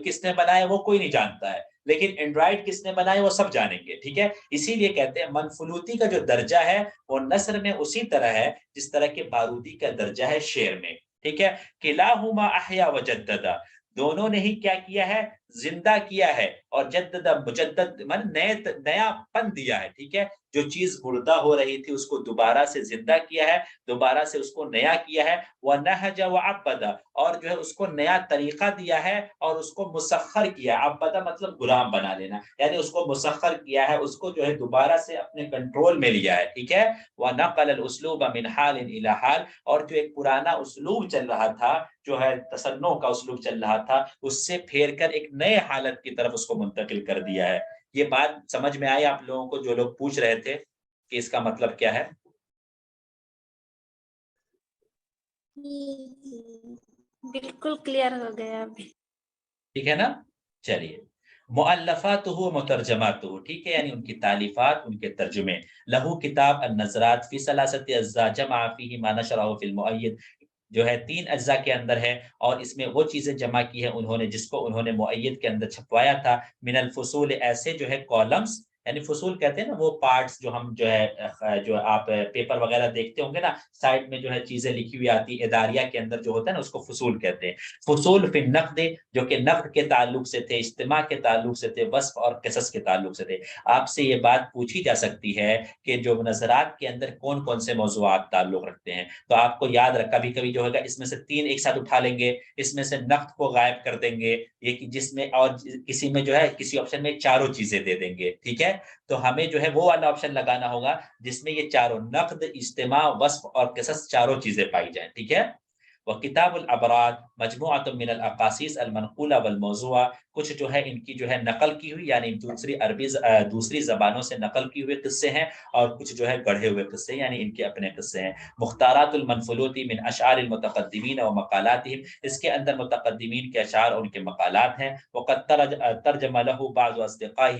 کس نے بنایا وہ کوئی نہیں جانتا ہے، لیکن اینڈرائڈ کس نے بنایا وہ سب جانیں گے، ٹھیک ہے۔ اسی لیے کہتے ہیں منفلوطی کا جو درجہ ہے وہ نثر میں اسی طرح ہے جس طرح کہ بارودی کا درجہ ہے شعر میں، ٹھیک ہے۔ کلاہما احیا وجددا، دونوں نے ہی کیا کیا ہے، زندہ کیا ہے، اور جددہ مجدد من نیا پن دیا ہے، ٹھیک ہے۔ جو چیز مردہ ہو رہی تھی اس کو دوبارہ سے زندہ کیا ہے، دوبارہ سے اس کو نیا کیا ہے، وَنَهَجَ وَعَبَّدَ، اور جو ہے اس کو نیا طریقہ دیا ہے اور اس کو مسخر کیا ہے۔ عبدہ مطلب غلام بنا لینا، یعنی اس کو مسخر کیا ہے، اس کو جو ہے دوبارہ سے اپنے کنٹرول میں لیا ہے، ٹھیک ہے۔ وَنَقَلَ الْأُسْلُوبَ مِنْ حَالٍ إِلَى حَالٍ، اور جو ایک پرانا اسلوب چل رہا تھا، جو ہے تصنع کا اسلوب چل رہا تھا، اس سے پھیر کر ایک نئے حالت کی طرف اس کو منتقل کر دیا ہے۔ یہ بات سمجھ میں آئی آپ لوگوں کو، جو لوگ پوچھ رہے تھے کہ اس کا مطلب کیا ہے؟ بالکل کلیئر ہو گیا ابھی، ٹھیک ہے نا؟ چلیے، مؤلفات و مترجمات، ٹھیک ہے، یعنی ان کی تالیفات، ان کے ترجمے۔ لہو کتاب النظرات فی ثلاثۃ اجزاء جمع فیہ ما نشرہ فی المؤید، جو ہے 3 اجزاء کے اندر ہے، اور اس میں وہ چیزیں جمع کی ہے انہوں نے جس کو انہوں نے مؤید کے اندر چھپوایا تھا، من الفصول، ایسے جو ہے کالمز، یعنی فصول کہتے ہیں نا وہ پارٹس جو ہم جو ہے جو آپ پیپر وغیرہ دیکھتے ہوں گے نا، سائڈ میں جو ہے چیزیں لکھی ہوئی آتی، اداریہ کے اندر جو ہوتا ہے نا اس کو فصول کہتے ہیں۔ فصول فی النقد، جو کہ نقد کے تعلق سے تھے، اجتماع کے تعلق سے تھے، وصف اور قصص کے تعلق سے تھے۔ آپ سے یہ بات پوچھی جا سکتی ہے کہ جو مناظرات کے اندر کون کون سے موضوعات تعلق رکھتے ہیں، تو آپ کو یاد رکھ، کبھی کبھی جو ہوگا اس میں سے 3 ایک ساتھ اٹھا لیں گے، اس میں سے نقد کو غائب کر دیں گے، یہ کہ جس میں، اور کسی میں جو ہے کسی آپشن میں چاروں چیزیں دے دیں گے، ٹھیک ہے؟ تو ہمیں جو ہے وہ والا آپشن لگانا ہوگا جس میں یہ چاروں نقد، اجتماع، وصف اور قصص چاروں چیزیں پائی جائیں، ٹھیک ہے؟ وکتاب الابراد مجموعۃ من الاقاصیص المنقولہ والموضوعہ، کچھ جو ہے ان کی جو ہے نقل کی ہوئی، یعنی دوسری زبانوں سے نقل کی ہوئے قصے ہیں، اور کچھ جو ہے گڑھے ہوئے قصے، یعنی ان کے اپنے قصے ہیں۔ مختارات المنفلوط من اشعار المتقدمین و مقالاتہم، اس کے اندر متقدمین کے اشعار اور ان کے مقالات ہیں۔ وقد ترجم له بعض اصدقائه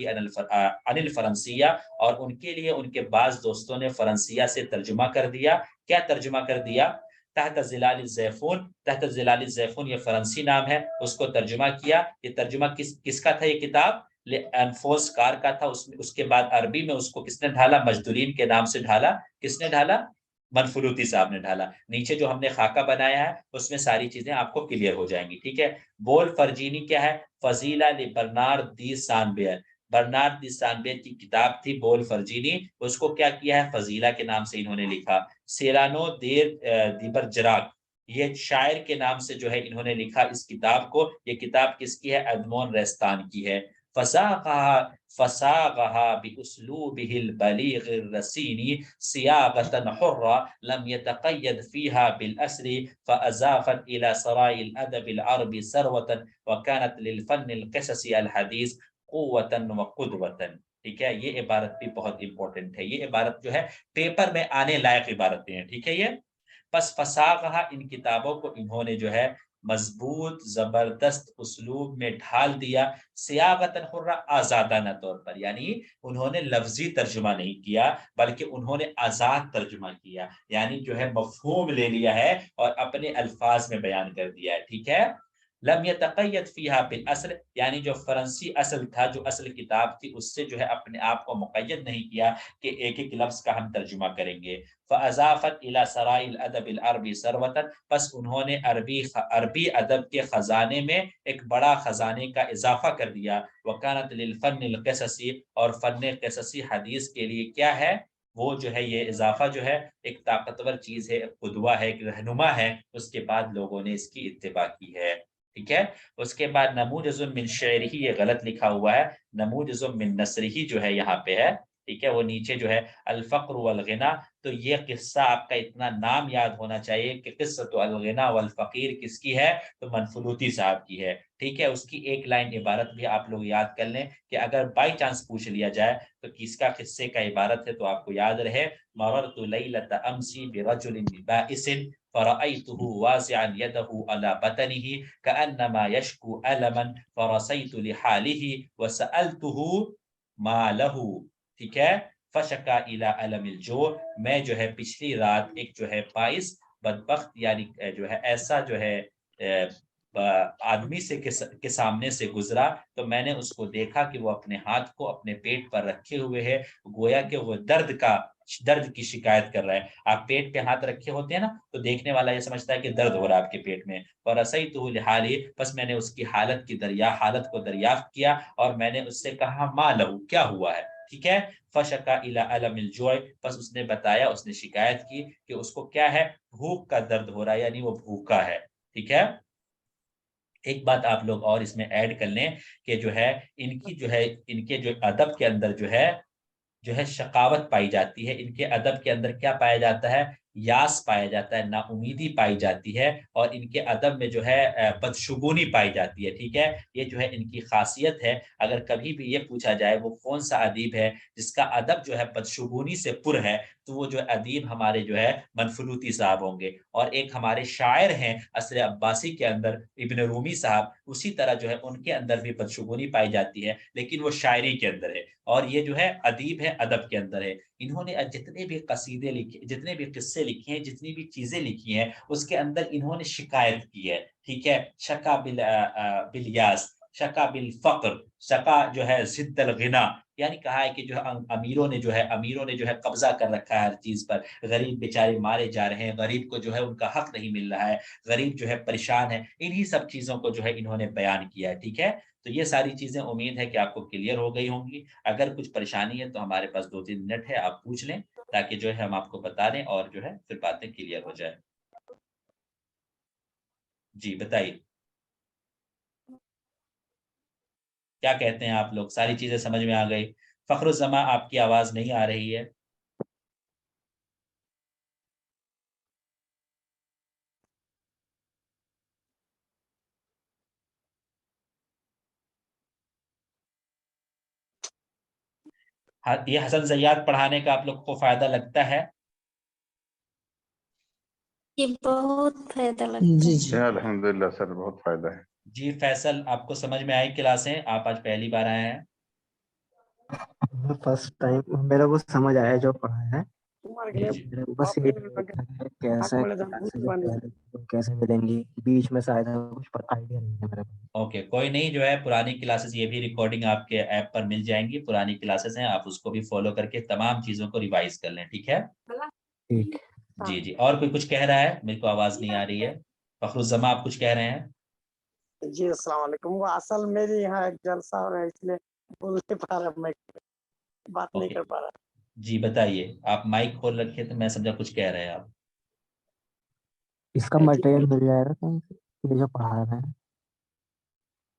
عن الفرنسیہ، اور ان کے لیے ان کے بعض دوستوں نے فرنسیہ سے ترجمہ کر دیا۔ کیا ترجمہ کر دیا؟ تحت ظلال الزیفون، تحت ظلال الزیفون یہ فرنسی نام ہے، اس کو ترجمہ کیا۔ یہ ترجمہ کس کا تھا؟ یہ کتاب انفوس کار کا تھا۔ اس کے بعد عربی میں اس کو کس نے ڈھالا؟ مجدورین کے نام سے ڈھالا۔ کس نے ڈھالا؟ منفلوطی صاحب نے ڈھالا۔ نیچے جو ہم نے خاکہ بنایا ہے اس میں ساری چیزیں آپ کو کلیئر ہو جائیں گی، ٹھیک ہے؟ بول فرجینی کیا ہے؟ فضیلہ لبرنارد دی سانبیر، برنارد دی سانبیر کی کتاب تھی بول فرجینی، اس کو کیا کیا ہے؟ فضیلہ کے نام سے انہوں نے لکھا۔ سیرانو دیر دیبر جراک، یہ شاعر کے نام سے جو ہے انہوں نے لکھا اس کتاب کو۔ یہ کتاب کس کی ہے؟ ادمون ریستان کی ہے۔ فساغها باسلوبه البلیغ الرسین سیاغة حرة لم يتقید فيها بالاسر فاضافت الى سراء الادب العربي ثروة وكانت للفن القصصي الحديث قوة وقدوة۔ ٹھیک ہے؟ یہ عبارت بھی بہت امپورٹنٹ ہے، یہ عبارت جو ہے پیپر میں آنے لائق عبارتیں ہیں، ٹھیک ہے؟ یہ پس فساغہ، ان کتابوں کو انہوں نے جو ہے مضبوط زبردست اسلوب میں ڈھال دیا، سیاغتاً حرہ، آزادانہ طور پر، یعنی انہوں نے لفظی ترجمہ نہیں کیا بلکہ انہوں نے آزاد ترجمہ کیا، یعنی جو ہے مفہوم لے لیا ہے اور اپنے الفاظ میں بیان کر دیا ہے، ٹھیک ہے؟ لم يتقید فیہا بالاصل، یعنی جو فرنسی اصل تھا، جو اصل کتاب تھی، اس سے جو ہے اپنے آپ کو مقید نہیں کیا کہ ایک ایک لفظ کا ہم ترجمہ کریں گے۔ فاضافت الى سراء الادب العربی ثروۃ، پس انہوں نے عربی ادب کے خزانے میں ایک بڑا خزانے کا اضافہ کر دیا۔ وکانت للفن القصصی، اور فن قصصی حدیث کے لیے کیا ہے؟ وہ جو ہے یہ اضافہ جو ہے ایک طاقتور چیز ہے، ایک قدوہ ہے، ایک رہنما ہے، اس کے بعد لوگوں نے اس کی اتباع کی ہے، ٹھیک ہے؟ اس کے بعد نموذج من شعرہ، یہ غلط لکھا ہوا ہے، نموذج من نثرہ جو ہے یہاں پہ ہے، ٹھیک ہے؟ وہ نیچے جو ہے الفقر والغنا، تو یہ قصہ آپ کا اتنا نام یاد ہونا چاہیے کہ قصۃ الغنا والفقیر کس کی ہے؟ تو منفلوطی صاحب کی ہے، ٹھیک ہے؟ اس کی ایک لائن عبارت بھی آپ لوگ یاد کر لیں کہ اگر بائی چانس پوچھ لیا جائے تو کس کا قصے کا عبارت ہے تو آپ کو یاد رہے، مررت لیلۃ امسی برجل بائس فرأيته واسعا يده على بطنه كأنما يشكو ألما فرصيت لحاله وسألته ما له، ٹھیک ہے؟ فشکا الى علم الجوع، میں جو ہے پچھلی رات ایک جو ہے پائس بدبخت، یعنی جو ہے ایسا جو ہے آدمی سے کے سامنے سے گزرا، تو میں نے اس کو دیکھا کہ وہ اپنے ہاتھ کو اپنے پیٹ پر رکھے ہوئے ہے، گویا کہ وہ درد کی شکایت کر رہا ہے۔ آپ پیٹ پہ ہاتھ رکھے ہوتے ہیں نا تو دیکھنے والا یہ سمجھتا ہے کہ درد ہو رہا ہے آپ کے پیٹ میں۔ فرصیتہ لحالی، پس میں نے اس کی حالت کو دریافت کیا اور میں نے اس سے کہا ما لہو، کیا ہوا ہے، ٹھیک ہے؟ فشکا الی علم الجوع، پس اس نے بتایا، اس نے شکایت کی کہ اس کو کیا ہے؟ بھوک کا درد ہو رہا ہے، یعنی وہ بھوکا ہے، ٹھیک ہے؟ ایک بات آپ لوگ اور اس میں ایڈ کر لیں کہ جو ہے ان کے جو ادب کے اندر جو ہے شقاوت پائی جاتی ہے، ان کے ادب کے اندر کیا پایا جاتا ہے؟ یاس پایا جاتا ہے، نا امیدی پائی جاتی ہے، اور ان کے ادب میں جو ہے بدشگونی پائی جاتی ہے، ٹھیک ہے؟ یہ جو ہے ان کی خاصیت ہے۔ اگر کبھی بھی یہ پوچھا جائے وہ کون سا ادیب ہے جس کا ادب جو ہے بدشگونی سے پر ہے، تو وہ جو ادیب ہمارے جو ہے منفلوطی صاحب ہوں گے، اور ایک ہمارے شاعر ہیں عصر عباسی کے اندر ابن رومی صاحب، اسی طرح جو ہے ان کے اندر بھی بدشگونی پائی جاتی ہے، لیکن وہ شاعری کے اندر ہے۔ اور یہ جو ہے ادیب ہے، ادب کے اندر ہے. انہوں نے جتنے بھی قصیدے لکھے، جتنے بھی قصے لکھے ہیں، جتنی بھی چیزیں لکھی ہیں، اس کے اندر انہوں نے شکایت کی ہے. ٹھیک ہے، شکا بالیاس، شکا بالفقر، شکا جو ہے ضد الغنا، یعنی کہا ہے کہ جو ہے امیروں نے جو ہے قبضہ کر رکھا ہے ہر چیز پر، غریب بیچارے مارے جا رہے ہیں، غریب کو جو ہے ان کا حق نہیں مل رہا ہے، غریب جو ہے پریشان ہے. انہی سب چیزوں کو جو ہے انہوں نے بیان کیا ہے. ٹھیک ہے، تو یہ ساری چیزیں امید ہے کہ آپ کو کلیئر ہو گئی ہوں گی. اگر کچھ پریشانی ہے تو ہمارے پاس 2-3 منٹ ہے، آپ پوچھ لیں تاکہ جو ہے ہم آپ کو بتا دیں اور جو ہے پھر باتیں کلیئر ہو جائیں. جی بتائیے، کیا کہتے ہیں آپ لوگ؟ ساری چیزیں سمجھ میں آ گئی؟ فخر الزماں آپ کی آواز نہیں آ رہی ہے. یہ حسن زیاد پڑھانے کا آپ لوگ کو فائدہ لگتا ہے؟ یہ بہت فائدہ لگتا ہے. الحمدللہ سر، بہت فائدہ ہے. جی فیصل، آپ کو سمجھ میں آئی کلاسیں؟ آپ آج پہلی بار آئے ہیں. فرسٹ ٹائم میرے کو سمجھ آیا جو پڑھا ہے. جی جی میرے کو بس یہ کیسے ملیں گی بیچ میں، شاید کچھ آئیڈیا نہیں ہے میرے کو. اوکے، کوئی نہیں، جو ہے پرانی کلاسز یہ بھی ریکارڈنگ آپ کے ایپ پر مل جائیں گی. پرانی کلاسز ہیں، آپ اس کو بھی فالو کر کے تمام چیزوں کو ریوائز کر لیں. ٹھیک ہے ٹھیک. جی جی. اور کوئی کچھ کہہ رہا ہے؟ میرے کو آواز نہیں آ رہی ہے. فخر الزماں آپ کچھ کہہ رہے ہیں؟ جی السلام علیکم. وہ اصل میری یہاں ایک جلسہ ہو رہا ہے، اس لیے بول نہیں پا رہا، میں بات نہیں اوکے کر پا رہا. جی بتائیے. آپ مائک کھول رکھے تو میں سمجھا کچھ کہہ رہے ہیں آپ. اس کا مٹیریل مل جائے گا کہیں سے، یہ جو پڑھا رہے ہیں؟